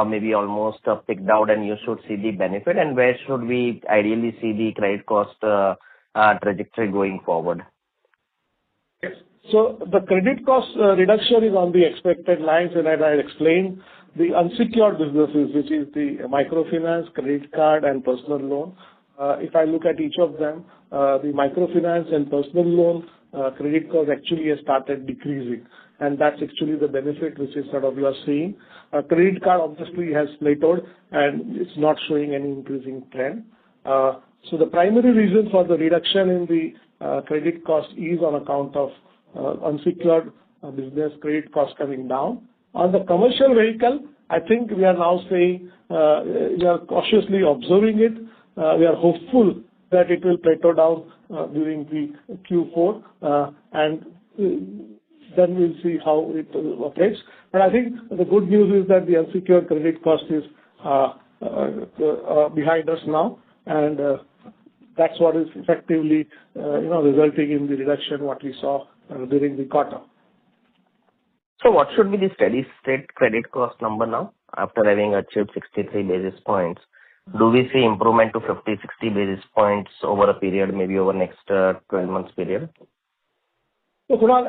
maybe almost picked out, and you should see the benefit? And where should we ideally see the credit cost trajectory going forward? Yes. So the credit cost reduction is on the expected lines, and as I explained, the unsecured businesses, which is the microfinance, credit card, and personal loan. If I look at each of them, the microfinance and personal loan credit cost actually has started decreasing, and that's actually the benefit which is sort of you are seeing. Credit card obviously has plateaued and it's not showing any increasing trend. So the primary reason for the reduction in the credit cost is on account of unsecured business credit cost coming down. On the commercial vehicle, I think we are now saying we are cautiously observing it. We are hopeful that it will plateau down during the Q4, and then we'll see how it operates. But I think the good news is that the unsecured credit cost is behind us now, and that's what is effectively resulting in the reduction what we saw during the quarter. So what should be the steady state credit cost number now after having achieved 63 basis points? Do we see improvement to 50, 60 basis points over a period, maybe over next 12 months period? So Kunal,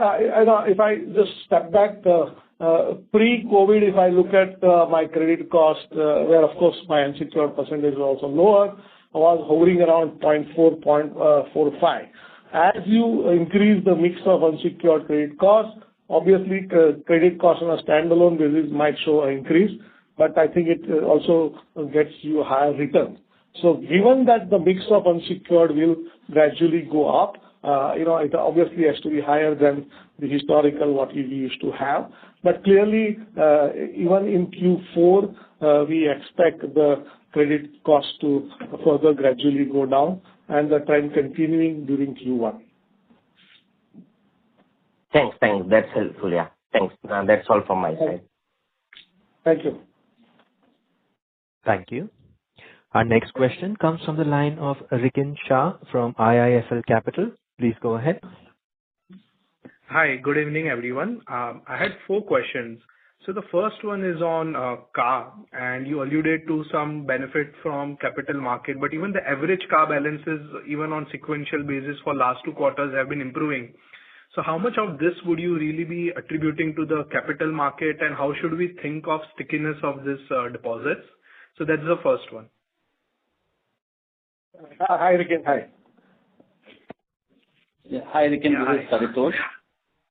if I just step back, pre-COVID, if I look at my credit cost, where of course my unsecured percentage is also lower, I was hovering around 0.4, 0.45. As you increase the mix of unsecured credit cost, obviously credit cost on a standalone basis might show an increase, but I think it also gets you a higher return. So given that the mix of unsecured will gradually go up, it obviously has to be higher than the historical what we used to have. But clearly, even in Q4, we expect the credit cost to further gradually go down and the trend continuing during Q1. Thanks. That's helpful, yeah. Thanks. That's all from my side. Thank you. Thank you. Our next question comes from the line of Rikin Shah from IIFL Capital. Please go ahead. Hi, good evening, everyone. I had 4 questions. So the first one is on car, and you alluded to some benefit from capital market, but even the average car balances, even on sequential basis for last 2 quarters, have been improving. So how much of this would you really be attributing to the capital market, and how should we think of stickiness of this deposits? So that's the first one. Hi, Rikin. Hi. Yeah, hi, Rikin. This is Saritosh.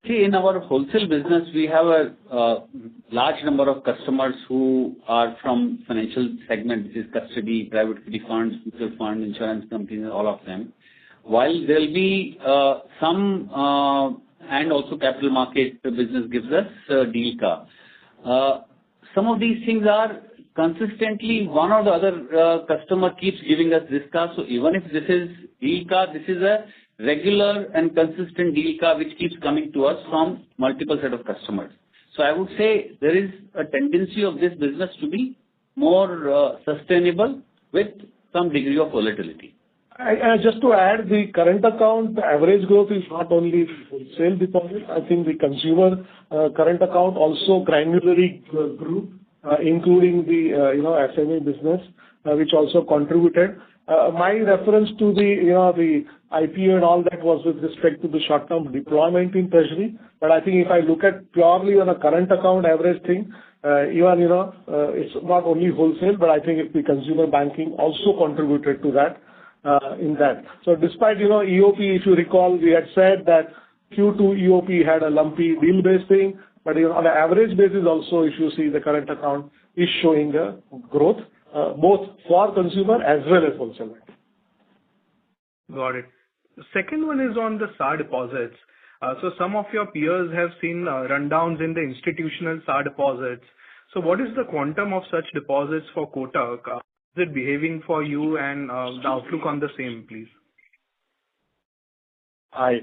See, in our wholesale business, we have a large number of customers who are from financial segment, which is custody, private equity funds, mutual fund, insurance companies, all of them. While there will be some, and also capital market business gives us deal car. Some of these things are consistently one or the other customer keeps giving us this car. So even if this is deal car, this is a regular and consistent deal car which keeps coming to us from multiple set of customers. So I would say there is a tendency of this business to be more sustainable with some degree of volatility. Just to add, the current account, the average growth is not only wholesale deposit. I think the consumer current account also granularly grew, including the SME business, which also contributed. My reference to the IPO and all that was with respect to the short-term deployment in treasury. But I think if I look at purely on a current account average thing, even it's not only wholesale, but I think the consumer banking also contributed to that. in that. So despite, EOP, if you recall, we had said that Q2 EOP had a lumpy deal-based thing, but on an average basis also, if you see the current account is showing a growth, both for consumer as well as wholesale. Got it. The second one is on the SA deposits. So some of your peers have seen rundowns in the institutional SA deposits. So what is the quantum of such deposits for Kotak? Is it behaving for you, and the outlook on the same, please? Hi,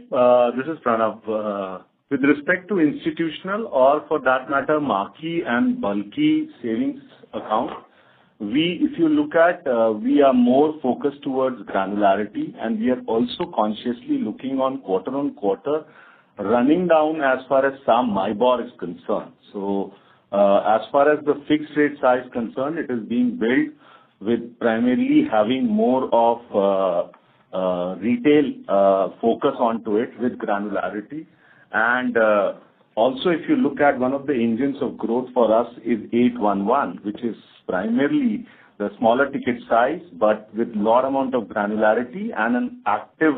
this is Pranav. With respect to institutional or for that matter, marquee and bulky savings account, if you look at, we are more focused towards granularity, and we are also consciously looking on quarter, running down as far as some MIBOR is concerned. So, as far as the fixed rate size concerned, it is being built with primarily having more of retail focus onto it with granularity. And also, if you look at one of the engines of growth for us is 811, which is primarily the smaller ticket size, but with lot amount of granularity and an active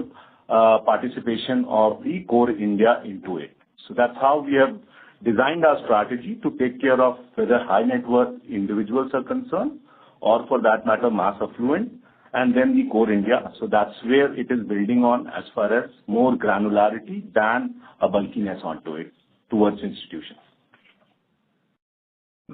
participation of the core India into it. So that's how we have designed our strategy to take care of whether high net worth individuals are concerned or for that matter mass affluent, and then the core India. So that's where it is building on as far as more granularity than a bulkiness onto it towards institutions.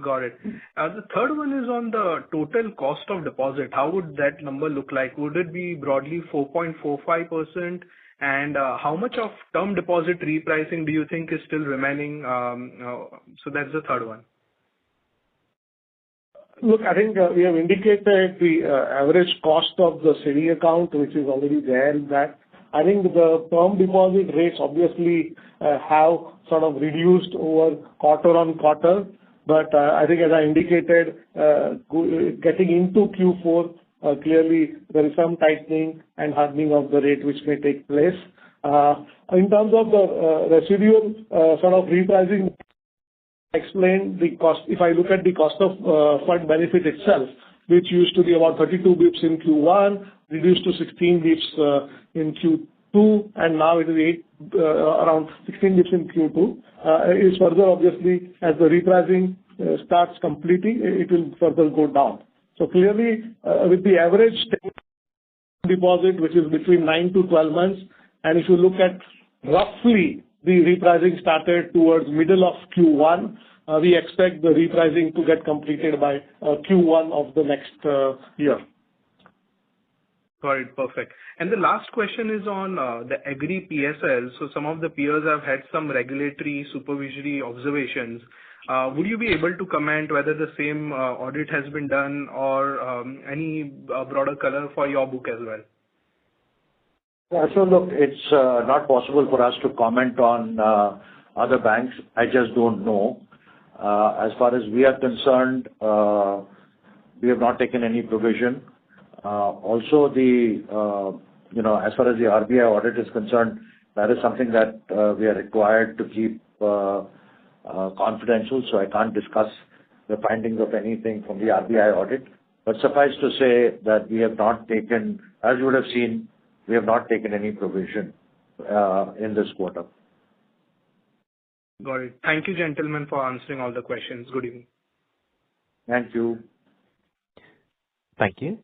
Got it. The third one is on the total cost of deposit. How would that number look like? Would it be broadly 4.45%? And how much of term deposit repricing do you think is still remaining? So that's the third one. Look, I think we have indicated the average cost of the saving account, which is already there in that. I think the term deposit rates obviously have sort of reduced over quarter on quarter. But I think as I indicated, getting into Q4, clearly there is some tightening and hardening of the rate which may take place. In terms of the residual sort of repricing, explain the cost. If I look at the cost of fund benefit itself, which used to be about 32 bips in Q1, reduced to 16 bips in Q2, and now it is around 16 bips in Q2, is further obviously as the repricing starts completing, it will further go down. So clearly, with the average deposit, which is between 9 to 12 months, and if you look at roughly the repricing started towards middle of Q1, we expect the repricing to get completed by Q1 of the next year. Got it. Perfect. And the last question is on the agri PSL. So some of the peers have had some regulatory supervisory observations. Would you be able to comment whether the same audit has been done or any broader color for your book as well? Yeah, so look, it's not possible for us to comment on other banks. I just don't know. As far as we are concerned, we have not taken any provision. Also, as far as the RBI audit is concerned, that is something that we are required to keep confidential, so I can't discuss the findings of anything from the RBI audit. But suffice to say that we have not taken, as you would have seen, we have not taken any provision in this quarter. Got it. Thank you, gentlemen, for answering all the questions. Good evening. Thank you. Thank you.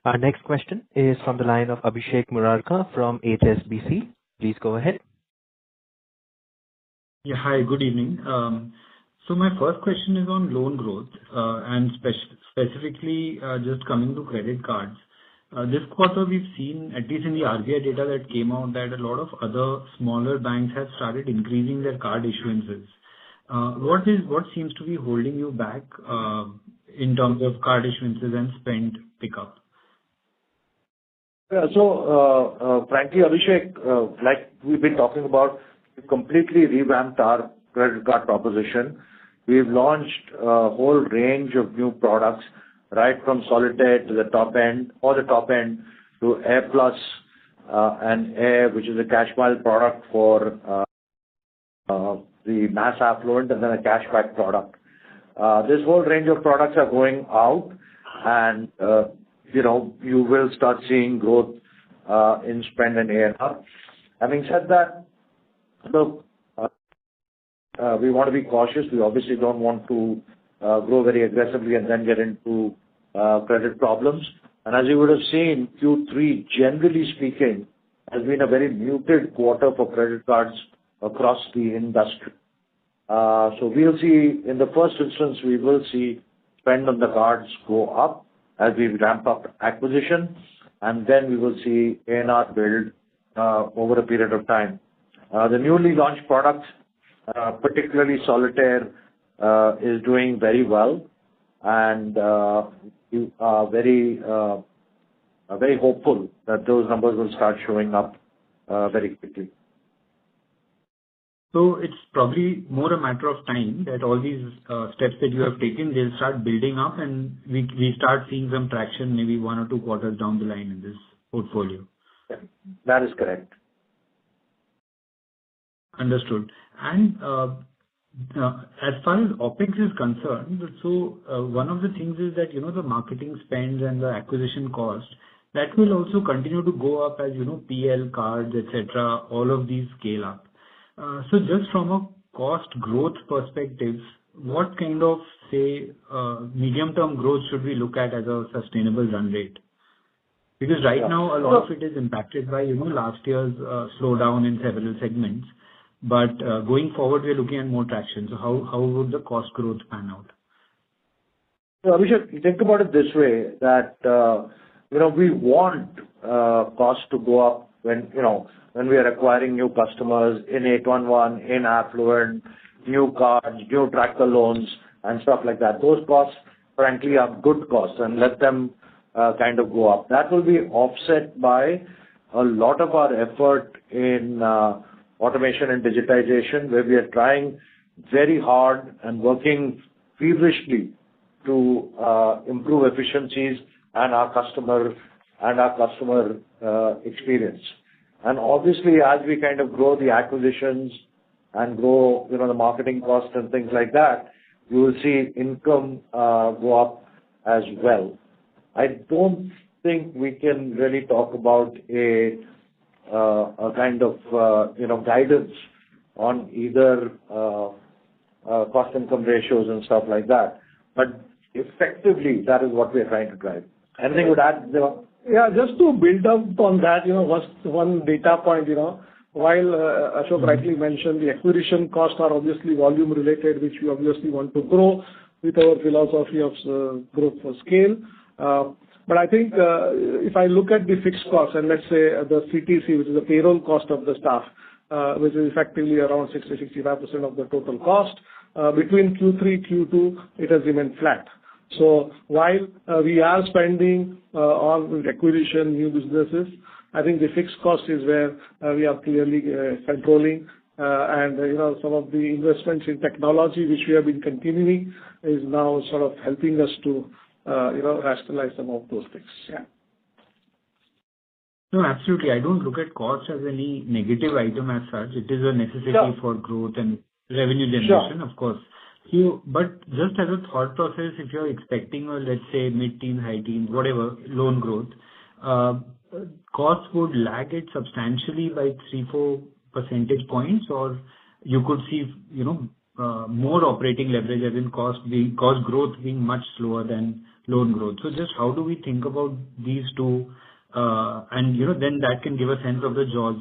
Our next question is from the line of Abhishek Murarka from HSBC. Please go ahead. Yeah, hi, good evening. So my first question is on loan growth and specifically just coming to credit cards. This quarter we've seen, at least in the RBI data that came out, that a lot of other smaller banks have started increasing their card issuances. What seems to be holding you back in terms of card issuances and spend pickup? Yeah, so frankly, Abhishek, like we've been talking about, we've completely revamped our credit card proposition. We've launched a whole range of new products, right from Solitaire to the top end, or the top end to Air Plus and Air, which is a cash mile product for the mass affluent, and then a cashback product. This whole range of products are going out, and you will start seeing growth in spend and A&R. Having said that, look, we want to be cautious. We obviously don't want to grow very aggressively and then get into credit problems. And as you would have seen, Q3, generally speaking, has been a very muted quarter for credit cards across the industry. So we'll see, in the first instance, we will see spend on the cards go up as we ramp up acquisition, and then we will see A&R build over a period of time. The newly launched products, particularly Solitaire, is doing very well, and we are very hopeful that those numbers will start showing up very quickly. So it's probably more a matter of time that all these steps that you have taken, they'll start building up, and we start seeing some traction maybe 1 or 2 quarters down the line in this portfolio. Yeah, that is correct. Understood. And as far as OpEx is concerned, so one of the things is that, the marketing spends and the acquisition cost, that will also continue to go up as, PL, cards, etc., all of these scale up. So just from a cost growth perspective, what kind of, say, medium-term growth should we look at as a sustainable run rate? Because right now, a lot of it is impacted by, last year's slowdown in several segments. But going forward, we're looking at more traction. So how would the cost growth pan out? So we should think about it this way, that, we want costs to go up when we are acquiring new customers in 811, in affluent, new cards, new tractor loans, and stuff like that. Those costs, frankly, are good costs, and let them kind of go up. That will be offset by a lot of our effort in automation and digitization, where we are trying very hard and working feverishly to improve efficiencies and our customer experience. And obviously, as we kind of grow the acquisitions and grow, the marketing costs and things like that, you will see income go up as well. I don't think we can really talk about a kind of, guidance on either cost income ratios and stuff like that. But effectively, that is what we are trying to drive. Anything to add, Devang? Yeah, just to build up on that, one data point, while Ashok rightly mentioned, the acquisition costs are obviously volume related, which we obviously want to grow with our philosophy of growth for scale. But I think if I look at the fixed costs, and let's say the CTC, which is the payroll cost of the staff, which is effectively around 60-65% of the total cost, between Q3, Q2, it has remained flat. So while we are spending on acquisition, new businesses, I think the fixed cost is where we are clearly controlling. And, some of the investments in technology, which we have been continuing, is now sort of helping us to, rationalize some of those things. Yeah. No, absolutely. I don't look at cost as any negative item as such. It is a necessity for growth and revenue generation, of course. But just as a thought process, if you're expecting, let's say, mid-teens, high-teens, whatever, loan growth, costs would lag it substantially by 3-4 percentage points, or you could see, more operating leverage as in cost growth being much slower than loan growth. So just how do we think about these two? And, then that can give a sense of the jaws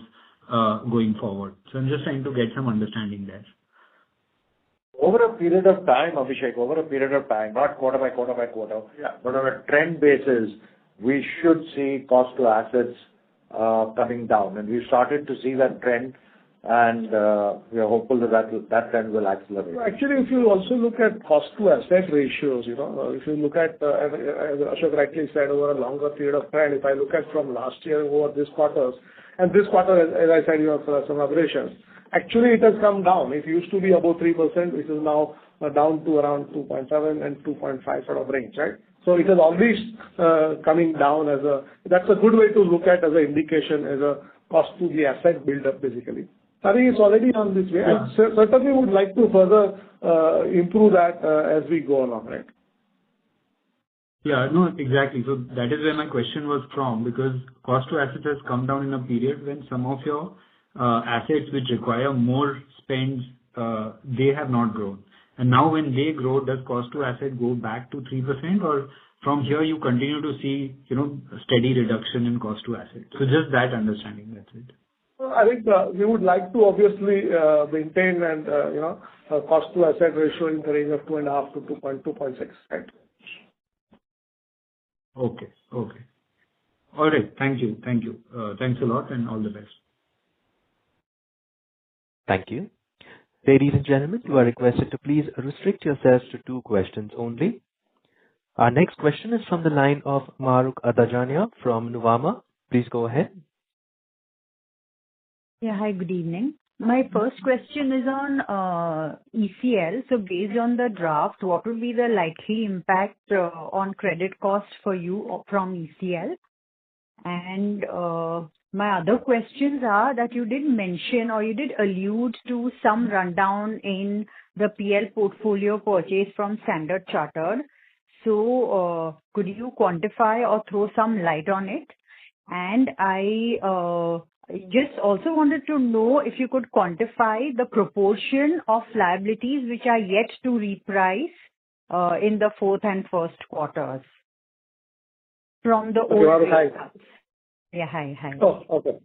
going forward. So I'm just trying to get some understanding there. Over a period of time, Abhishek, not quarter by quarter by quarter, but on a trend basis, we should see cost to assets coming down. And we've started to see that trend, and we are hopeful that trend will accelerate. Actually, if you also look at cost to asset ratios, if you look at, as Ashok rightly said, over a longer period of time, if I look at from last year over this quarter, and this quarter, as I said, some aberrations. Actually, it has come down. It used to be above 3%, which is now down to around 2.7 and 2.5 sort of range, right? So it is always coming down that's a good way to look at as an indication, as a cost to the asset build-up, basically. I think it's already on this way. And certainly would like to further improve that as we go along, right? Yeah, no, exactly. So that is where my question was from, because cost to assets has come down in a period when some of your assets which require more spends, they have not grown. And now when they grow, does cost to asset go back to 3%, or from here you continue to see, a steady reduction in cost to asset? So just that understanding, that's it. I think we would like to obviously maintain and cost to asset ratio in the range of 2.5 to 2.6. Right? Okay. All right. Thank you. Thanks a lot and all the best. Thank you. Ladies and gentlemen, you are requested to please restrict yourselves to 2 questions only. Our next question is from the line of Mahrukh Adajania from Nuvama. Please go ahead. Yeah, hi, good evening. My first question is on ECL. So based on the draft, what would be the likely impact on credit cost for you from ECL? And my other questions are that you did mention or you did allude to some rundown in the PL portfolio purchase from Standard Chartered. So could you quantify or throw some light on it? And I just also wanted to know if you could quantify the proportion of liabilities which are yet to reprice in the fourth and first quarters from the old rate cuts. Yeah, hi. Oh, okay.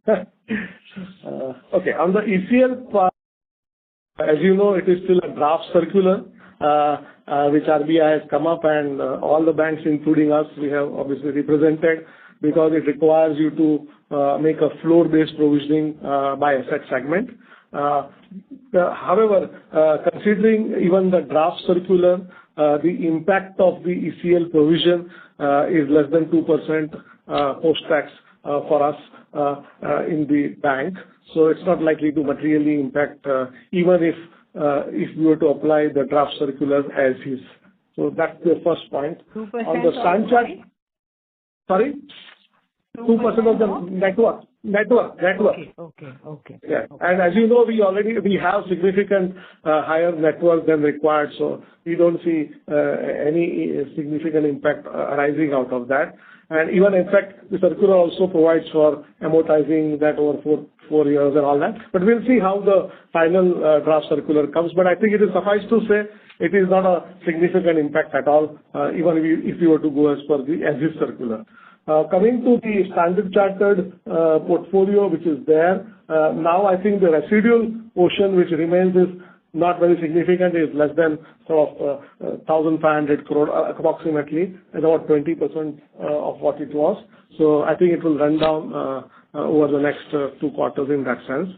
Okay, on the ECL part, as you know, it is still a draft circular which RBI has come up, and all the banks, including us, we have obviously represented, because it requires you to make a floor-based provisioning by asset segment. However, considering even the draft circular, the impact of the ECL provision is less than 2% post-tax for us in the bank. So it's not likely to materially impact even if we were to apply the draft circular as is. So that's the first point. 2% on the Standard. Sorry? 2% of the network. Okay. Yeah. And as you know, we have significant higher network than required, so we don't see any significant impact arising out of that. And even in fact, the circular also provides for amortizing that over four years and all that. But we'll see how the final draft circular comes. But I think it is suffice to say it is not a significant impact at all, even if we were to go as per the as-is circular. Coming to the Standard Chartered portfolio, which is there, now I think the residual portion which remains is not very significant, is less than sort of 1,500 crore approximately, and about 20% of what it was. So I think it will run down over the next 2 quarters in that sense.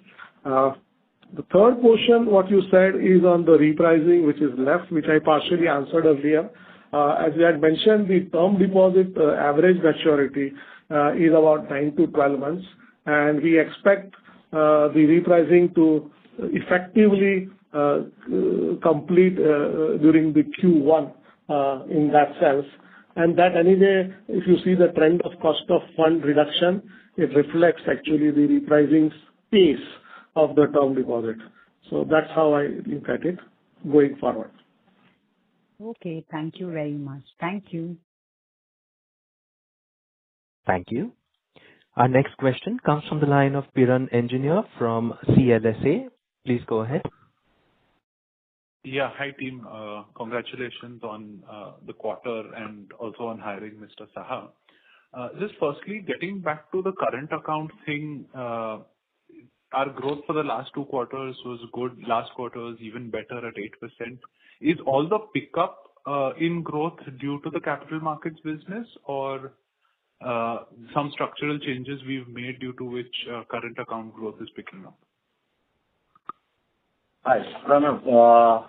The third portion, what you said, is on the repricing which is left, which I partially answered earlier. As we had mentioned, the term deposit average maturity is about 9 to 12 months, and we expect the repricing to effectively complete during the Q1 in that sense. And that anyway, if you see the trend of cost of fund reduction, it reflects actually the repricing pace of the term deposit. So that's how I look at it going forward. Okay, thank you very much. Thank you. Thank you. Our next question comes from the line of Piran Engineer from CLSA. Please go ahead. Yeah, hi team. Congratulations on the quarter and also on hiring Mr. Saha. Just firstly, getting back to the current account thing, our growth for the last 2 quarters was good. Last quarter was even better at 8%. Is all the pickup in growth due to the capital markets business, or some structural changes we've made due to which current account growth is picking up? Hi, Pranav.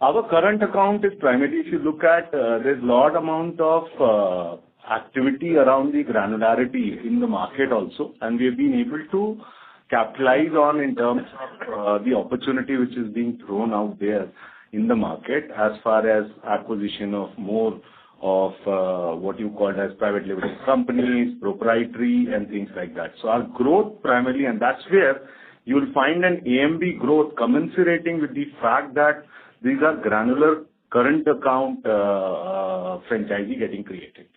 Our current account is primarily, if you look at, there's a lot amount of activity around the granularity in the market also, and we have been able to capitalize on in terms of the opportunity which is being thrown out there in the market as far as acquisition of more of what you call as private limited companies, proprietary and things like that. So our growth primarily, and that's where you'll find an AMB growth commensurating with the fact that these are granular current account franchisee getting created.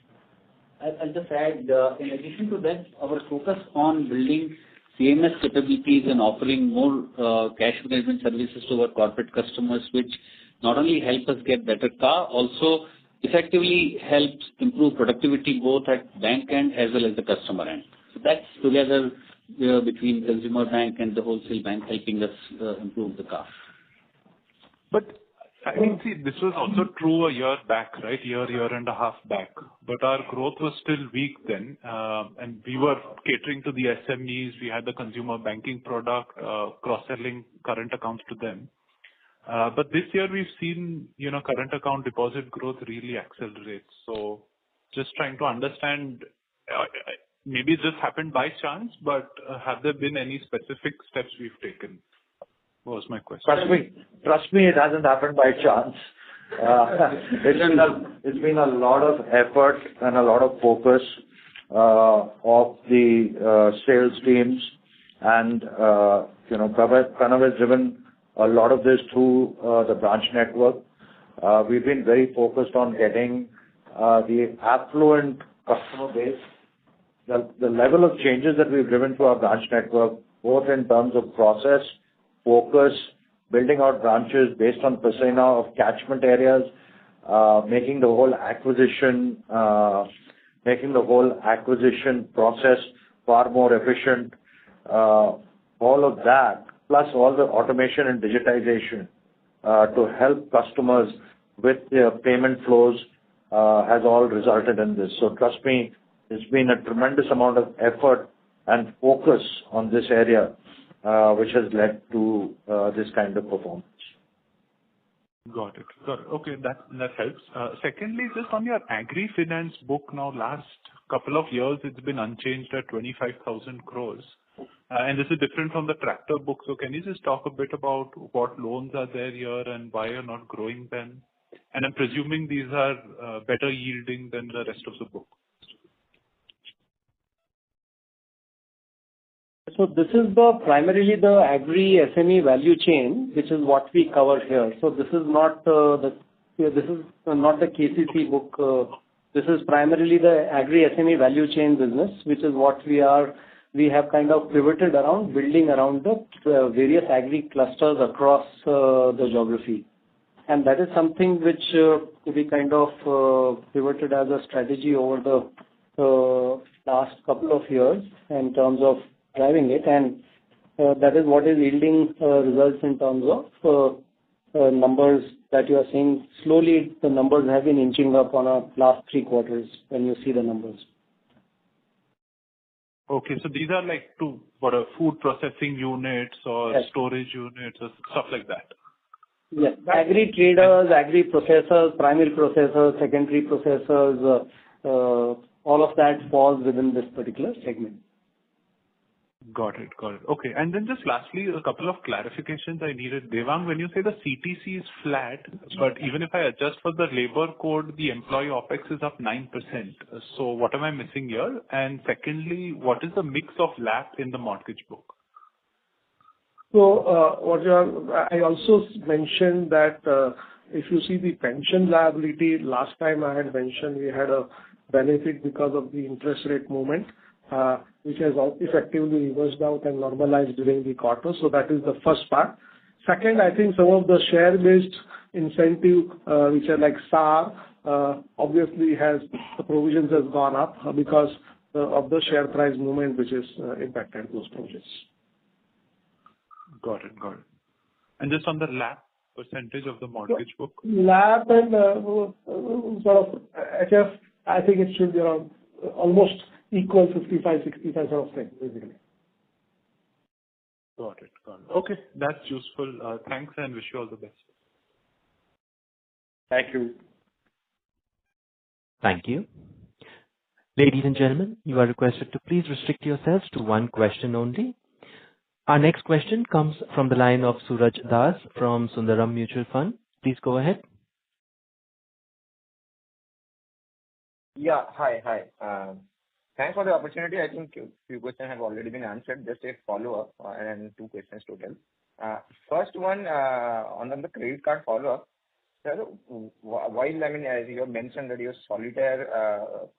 I'll just add, in addition to that, our focus on building CMS capabilities and offering more cash management services to our corporate customers, which not only help us get better CA, also effectively helps improve productivity both at bank end as well as the customer end. So that's together between consumer bank and the wholesale bank helping us improve the CA. But I mean, see, this was also true a year back, right? Year and a half back. But our growth was still weak then, and we were catering to the SMEs. We had the consumer banking product, cross-selling current accounts to them. But this year we've seen, current account deposit growth really accelerate. So just trying to understand, maybe it just happened by chance, but have there been any specific steps we've taken? Was my question. Trust me, it hasn't happened by chance. It's been a lot of effort and a lot of focus of the sales teams, and Pranav has driven a lot of this through the branch network. We've been very focused on getting the affluent customer base. The level of changes that we've driven through our branch network, both in terms of process, focus, building out branches based on persona of catchment areas, making the whole acquisition process far more efficient. All of that, plus all the automation and digitization to help customers with their payment flows, has all resulted in this. So trust me, there's been a tremendous amount of effort and focus on this area, which has led to this kind of performance. Got it. Okay, that helps. Secondly, just on your agri-finance book now, last couple of years, it's been unchanged at 25,000 crores. And this is different from the tractor book. So can you just talk a bit about what loans are there here and why you're not growing them? And I'm presuming these are better yielding than the rest of the book. So this is primarily the agri SME value chain, which is what we cover here. So this is not the KCC book. This is primarily the agri SME value chain business, which is what we have kind of pivoted around, building around the various agri clusters across the geography. And that is something which we kind of pivoted as a strategy over the last couple of years in terms of driving it, and that is what is yielding results in terms of numbers that you are seeing. Slowly, the numbers have been inching up on our last 3 quarters when you see the numbers. Okay, so these are like food processing units or storage units or stuff like that? Yes, agri traders, agri processors, primary processors, secondary processors, all of that falls within this particular segment. Got it. Okay. And then just lastly, a couple of clarifications I needed. Devang, when you say the CTC is flat, but even if I adjust for the labor code, the employee OPEX is up 9%. So what am I missing here? And secondly, what is the mix of LAP in the mortgage book? So I also mentioned that if you see the pension liability, last time I had mentioned we had a benefit because of the interest rate movement, which has effectively reversed out and normalized during the quarter. So that is the first part. Second, I think some of the share-based incentive, which are like SAR, obviously the provisions has gone up because of the share price movement, which has impacted those provisions. Got it. And just on the LAP percentage of the mortgage book? LAP and sort of HF, I think it should be around almost equal 55-65 sort of thing, basically. Got it. Okay, that's useful. Thanks and wish you all the best. Thank you. Thank you. Ladies and gentlemen, you are requested to please restrict yourselves to one question only. Our next question comes from the line of Suraj Das from Sundaram Mutual Fund. Please go ahead. Yeah, hi. Thanks for the opportunity. I think a few questions have already been answered. Just a follow-up and 2 questions total. First one, on the credit card follow-up. Sir, while, I mean, as you have mentioned that your Solitaire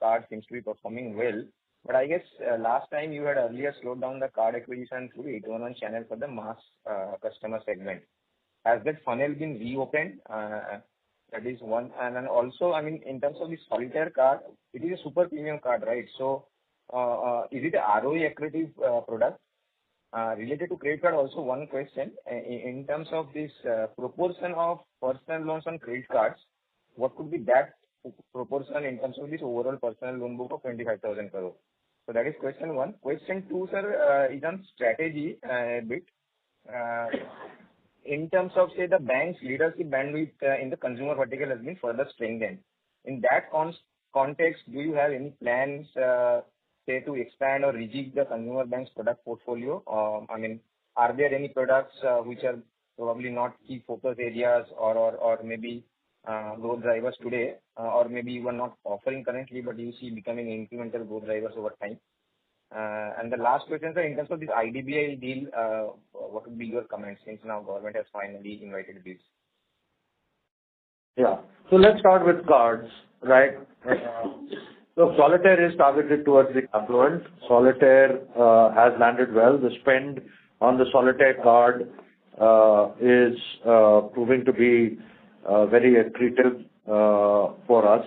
card seems to be performing well, but I guess last time you had earlier slowed down the card acquisition through 811 channel for the mass customer segment. Has that funnel been reopened? That is one. And then also, I mean, in terms of the Solitaire card, it is a super premium card, right? So, is it a ROE accretive product? Related to credit card, also one question. In terms of this proportion of personal loans on credit cards, what could be that proportion in terms of this overall personal loan book of 25,000 crore? So that is question one. Question two, sir, is on strategy a bit. In terms of, say, the bank's leadership bandwidth in the consumer vertical has been further strengthened. In that context, do you have any plans, say, to expand or rejig the consumer bank's product portfolio? I mean, are there any products which are probably not key focus areas or maybe growth drivers today, or maybe you are not offering currently, but you see becoming incremental growth drivers over time? And the last question, sir, in terms of this IDBI deal, what would be your comments since now government has finally invited bids? Yeah. So let's start with cards, right? So Solitaire is targeted towards the affluent. Solitaire has landed well. The spend on the Solitaire card is proving to be very accretive for us.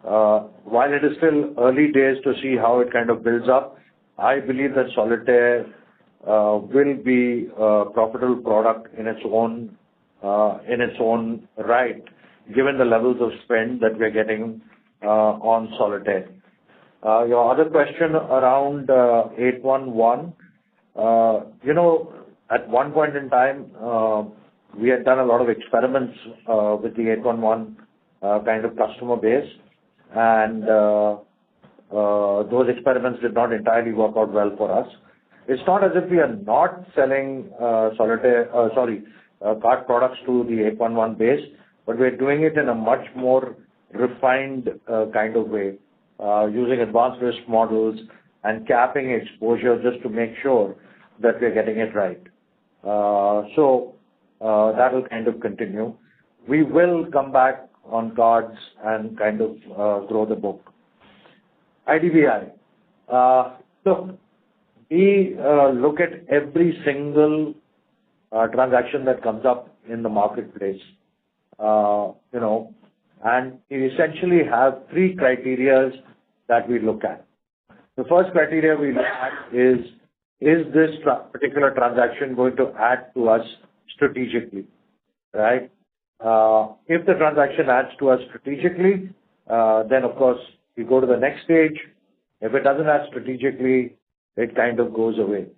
While it is still early days to see how it kind of builds up, I believe that Solitaire will be a profitable product in its own right, given the levels of spend that we're getting on Solitaire. Your other question around 811, at one point in time, we had done a lot of experiments with the 811 kind of customer base, and those experiments did not entirely work out well for us. It's not as if we are not selling card products to the 811 base, but we're doing it in a much more refined kind of way, using advanced risk models and capping exposure just to make sure that we're getting it right. So that will kind of continue. We will come back on cards and kind of grow the book. IDBI. Look, we look at every single transaction that comes up in the marketplace, and we essentially have three criteria that we look at. The first criteria we look at is this particular transaction going to add to us strategically, right? If the transaction adds to us strategically, then of course we go to the next stage. If it doesn't add strategically, it kind of goes away.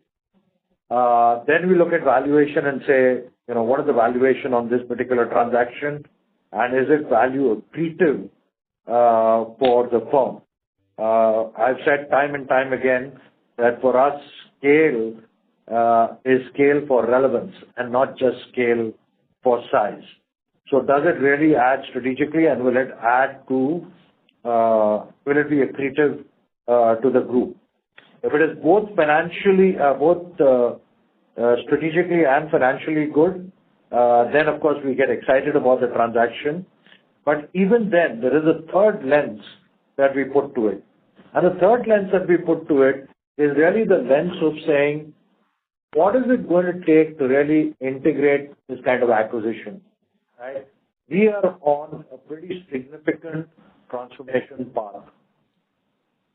Then we look at valuation and say, what is the valuation on this particular transaction, and is it value accretive for the firm? I've said time and time again that for us, scale is scale for relevance and not just scale for size. So does it really add strategically, and will it be accretive to the group? If it is both strategically and financially good, then of course we get excited about the transaction. But even then, there is a third lens that we put to it. And the third lens that we put to it is really the lens of saying, what is it going to take to really integrate this kind of acquisition? Right? We are on a pretty significant transformation path.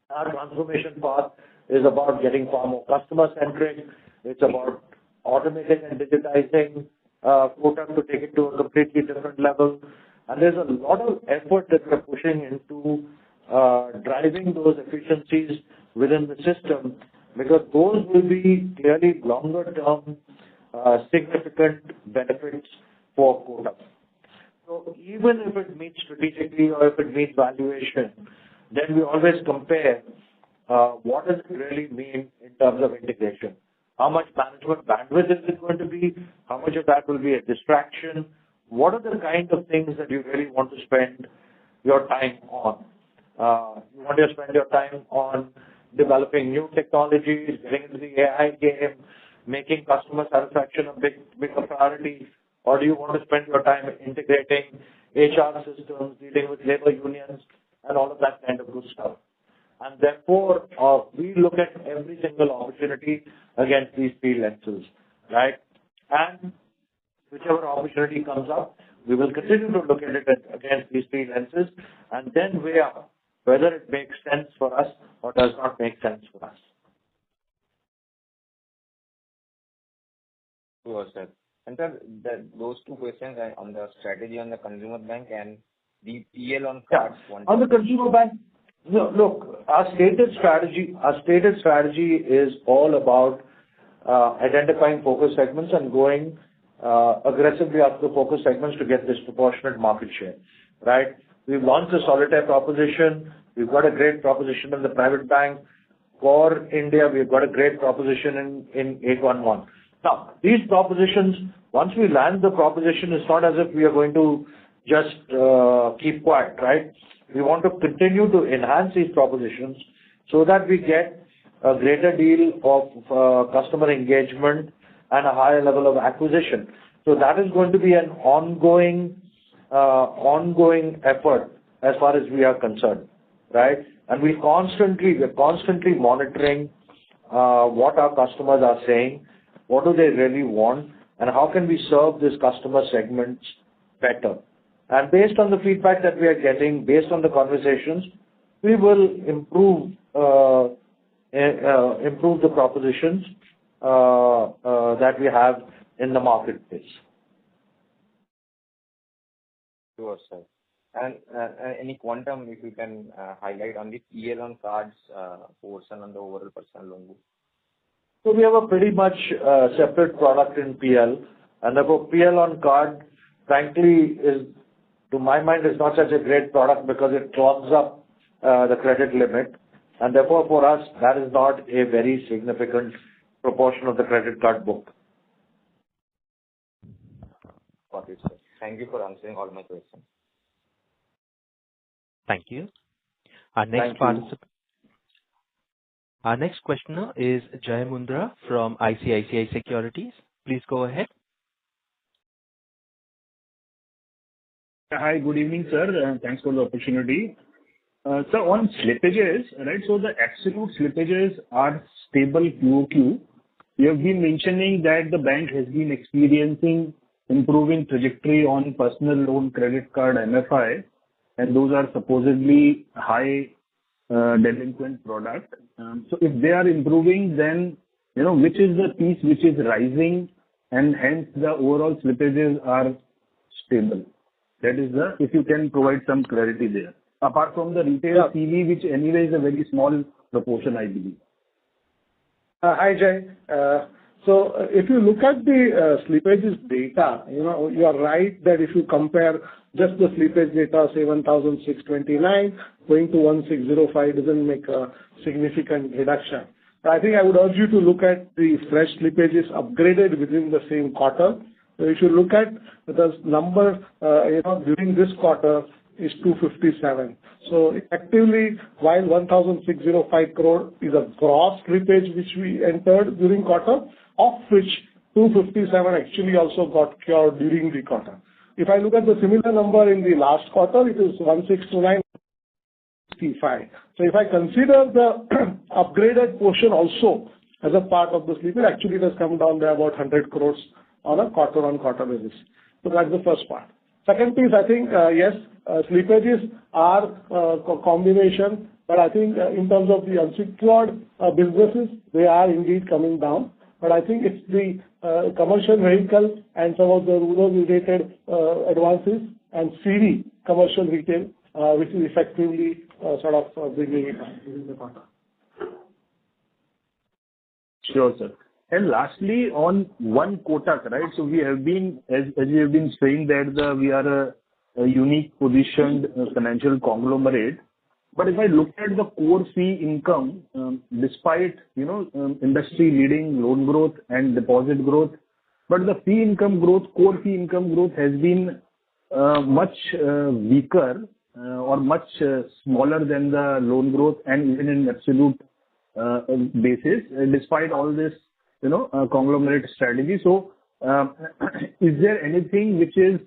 Our transformation path is about getting far more customer-centric. It's about automating and digitizing Kotak to take it to a completely different level. And there's a lot of effort that we're pushing into driving those efficiencies within the system, because those will be clearly longer-term significant benefits for Kotak. So even if it meets strategically or if it meets valuation, then we always compare what does it really mean in terms of integration. How much management bandwidth is it going to be? How much of that will be a distraction? What are the kind of things that you really want to spend your time on? You want to spend your time on developing new technologies, getting into the AI game, making customer satisfaction a big priority, or do you want to spend your time integrating HR systems, dealing with labor unions, and all of that kind of good stuff. And therefore, we look at every single opportunity against these three lenses, right? And whichever opportunity comes up, we will continue to look at it against these three lenses and then weigh up whether it makes sense for us or does not make sense for us. Sure, sir. And sir, those two questions are on the strategy on the consumer bank and the PL on cards. On the consumer bank, look, our stated strategy is all about identifying focus segments and going aggressively after the focus segments to get disproportionate market share, right? We've launched a solitaire proposition. We've got a great proposition in the private bank. For India, we've got a great proposition in 811. Now, these propositions, once we land the proposition, it's not as if we are going to just keep quiet, right? We want to continue to enhance these propositions so that we get a greater deal of customer engagement and a higher level of acquisition. So that is going to be an ongoing effort as far as we are concerned, right? And we're constantly monitoring what our customers are saying, what do they really want, and how can we serve these customer segments better. And based on the feedback that we are getting, based on the conversations, we will improve the propositions that we have in the marketplace. Sure, sir. And any quantum, if you can highlight on the PL on cards portion on the overall personal loan book? So we have a pretty much separate product in PL, and therefore PL on card, frankly, is, to my mind, is not such a great product because it clogs up the credit limit, and therefore for us that is not a very significant proportion of the credit card book. Got it, sir. Thank you for answering all my questions. Thank you. Our next questioner is Jai Mundra from ICICI Securities. Please go ahead. Hi, good evening, sir. Thanks for the opportunity. So on slippages, right? So the absolute slippages are stable QOQ. You have been mentioning that the bank has been experiencing improving trajectory on personal loan, credit card, MFI, and those are supposedly high delinquent product. So if they are improving, then which is the piece which is rising, and hence the overall slippages are stable. That is if you can provide some clarity there. Apart from the retail CV, which anyway is a very small proportion, I believe. Hi, Jay. So if you look at the slippages data, you are right that if you compare just the slippage data, say 1,629 going to 1,605 doesn't make a significant reduction. But I think I would urge you to look at the fresh slippages upgraded within the same quarter. So if you look at the number, during this quarter is 257. So effectively, while 1,605 crore is a gross slippage which we entered during quarter, of which 257 actually also got cured during the quarter. If I look at the similar number in the last quarter, it is 1,629. So if I consider the upgraded portion also as a part of the slippage, actually it has come down by about 100 crores on a quarter-on-quarter basis. So that's the first part. Second piece, I think, yes, slippages are a combination, but I think in terms of the unsecured businesses, they are indeed coming down. But I think it's the commercial vehicle and some of the rural-related advances and CV, commercial retail, which is effectively sort of bringing it down during the quarter. Sure, sir. And lastly, on One Kotak, right? So we have been, as you have been saying, that we are a unique positioned financial conglomerate. But if I look at the core fee income, despite industry-leading loan growth and deposit growth, but the fee income growth, core fee income growth has been much weaker or much smaller than the loan growth, and even in absolute basis, despite all this conglomerate strategy. So is there anything which is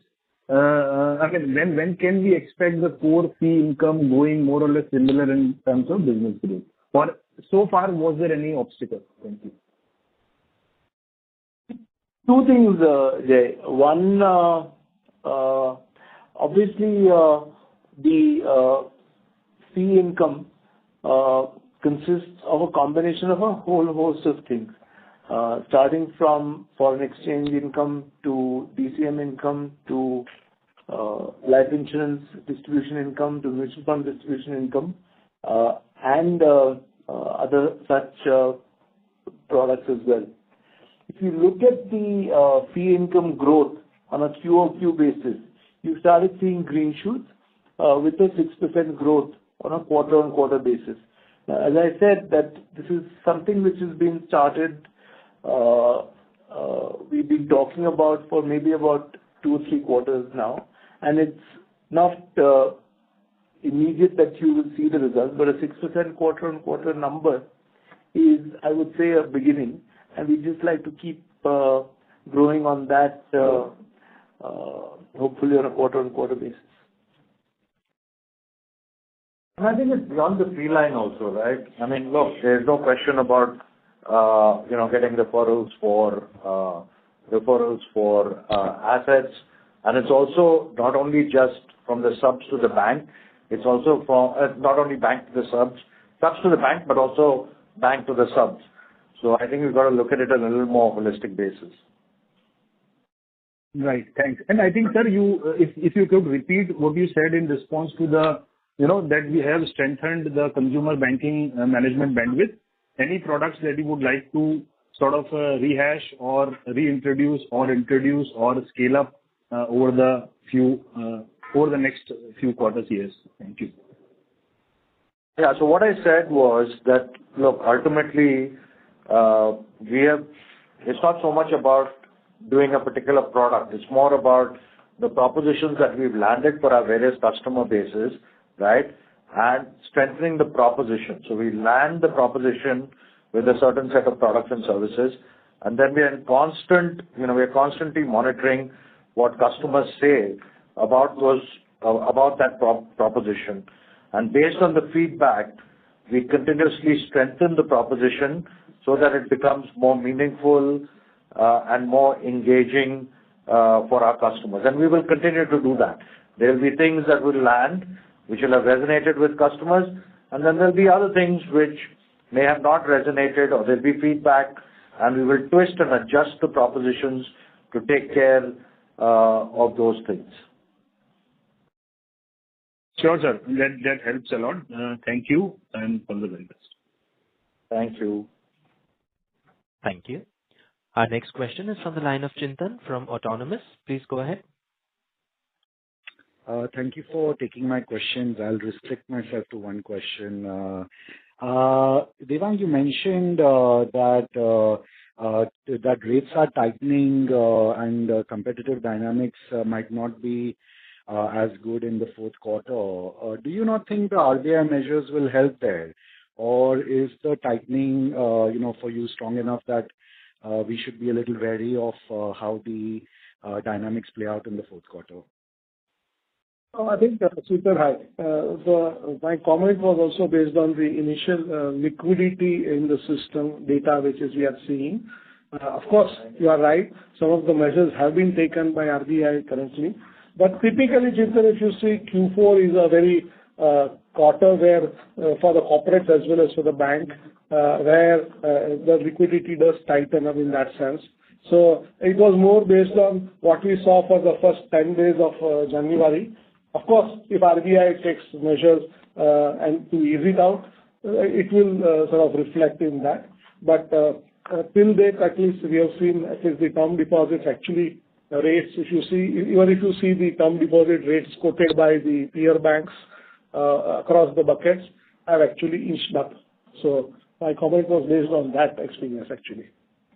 I mean, when can we expect the core fee income going more or less similar in terms of business growth? Or so far, was there any obstacle? Thank you. Two things, Jay. One, obviously, the fee income consists of a combination of a whole host of things, starting from foreign exchange income to DCM income to life insurance distribution income to mutual fund distribution income, and other such products as well. If you look at the fee income growth on a QOQ basis, you started seeing green shoots with a 6% growth on a quarter-on-quarter basis. Now, as I said, that this is something which has been started, we've been talking about for maybe about 2 or 3 quarters now, and it's not immediate that you will see the results, but a 6% quarter-on-quarter number is, I would say, a beginning, and we just like to keep growing on that, hopefully on a quarter-on-quarter basis. And I think it's beyond the fee line also, right? I mean, look, there's no question about getting referrals for assets, and it's also not only just from the subs to the bank. It's also from not only bank to the subs to the bank, but also bank to the subs. So I think we've got to look at it on a little more holistic basis. Right. Thanks. And I think, sir, if you could repeat what you said in response to the, that we have strengthened the consumer banking management bandwidth. Any products that you would like to sort of rehash or reintroduce or introduce or scale up over the next few quarters, years? Thank you. Yeah. So what I said was that, look, ultimately, it's not so much about doing a particular product. It's more about the propositions that we've landed for our various customer bases, right? And strengthening the proposition. So we land the proposition with a certain set of products and services, and then we're constantly monitoring what customers say about that proposition. And based on the feedback, we continuously strengthen the proposition so that it becomes more meaningful and more engaging for our customers. And we will continue to do that. There will be things that will land, which will have resonated with customers, and then there'll be other things which may have not resonated, or there'll be feedback, and we will twist and adjust the propositions to take care of those things. Sure, sir. That helps a lot. Thank you, and all the very best. Thank you. Thank you. Our next question is from the line of Chintan from Autonomous. Please go ahead. Thank you for taking my questions. I'll restrict myself to one question. Devang, you mentioned that rates are tightening and competitive dynamics might not be as good in the fourth quarter. Do you not think the RBI measures will help there? Or is the tightening, for you strong enough that we should be a little wary of how the dynamics play out in the fourth quarter? I think, Chintan, hi. My comment was also based on the initial liquidity in the system data, which is we are seeing. Of course, you are right. Some of the measures have been taken by RBI currently. But typically, Chintan, if you see, Q4 is a very quarter where for the corporates as well as for the bank, where the liquidity does tighten up in that sense. So it was more based on what we saw for the first 10 days of January. Of course, if RBI takes measures and to ease it out, it will sort of reflect in that. But till date, at least we have seen at least the term deposits actually rates. If you see the term deposit rates quoted by the peer banks across the buckets have actually inched up. So my comment was based on that experience actually.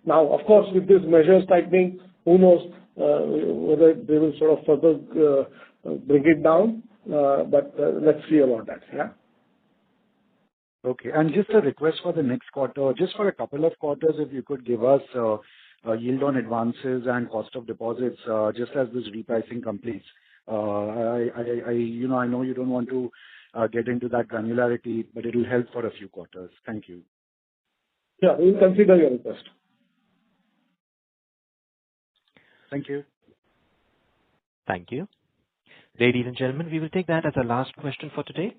Now, of course, with these measures tightening, who knows whether they will sort of further bring it down, but let's see about that, yeah. Okay, and just a request for the next quarter, just for a couple of quarters, if you could give us yield on advances and cost of deposits, just as this repricing completes? I know you don't want to get into that granularity, but it will help for a few quarters. Thank you. Yeah, we will consider your request. Thank you. Thank you. Ladies and gentlemen, we will take that as our last question for today.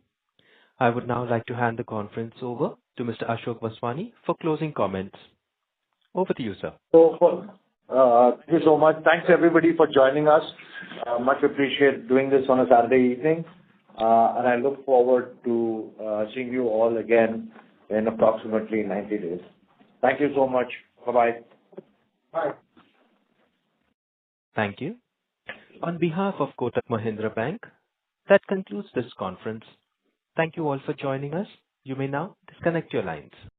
I would now like to hand the conference over to Mr. Ashok Vaswani for closing comments. Over to you, sir. Thank you so much. Thanks, everybody, for joining us. Much appreciate doing this on a Saturday evening. And I look forward to seeing you all again in approximately 90 days. Thank you so much. Bye-bye. Bye. Thank you. On behalf of Kotak Mahindra Bank, that concludes this conference. Thank you all for joining us. You may now disconnect your lines.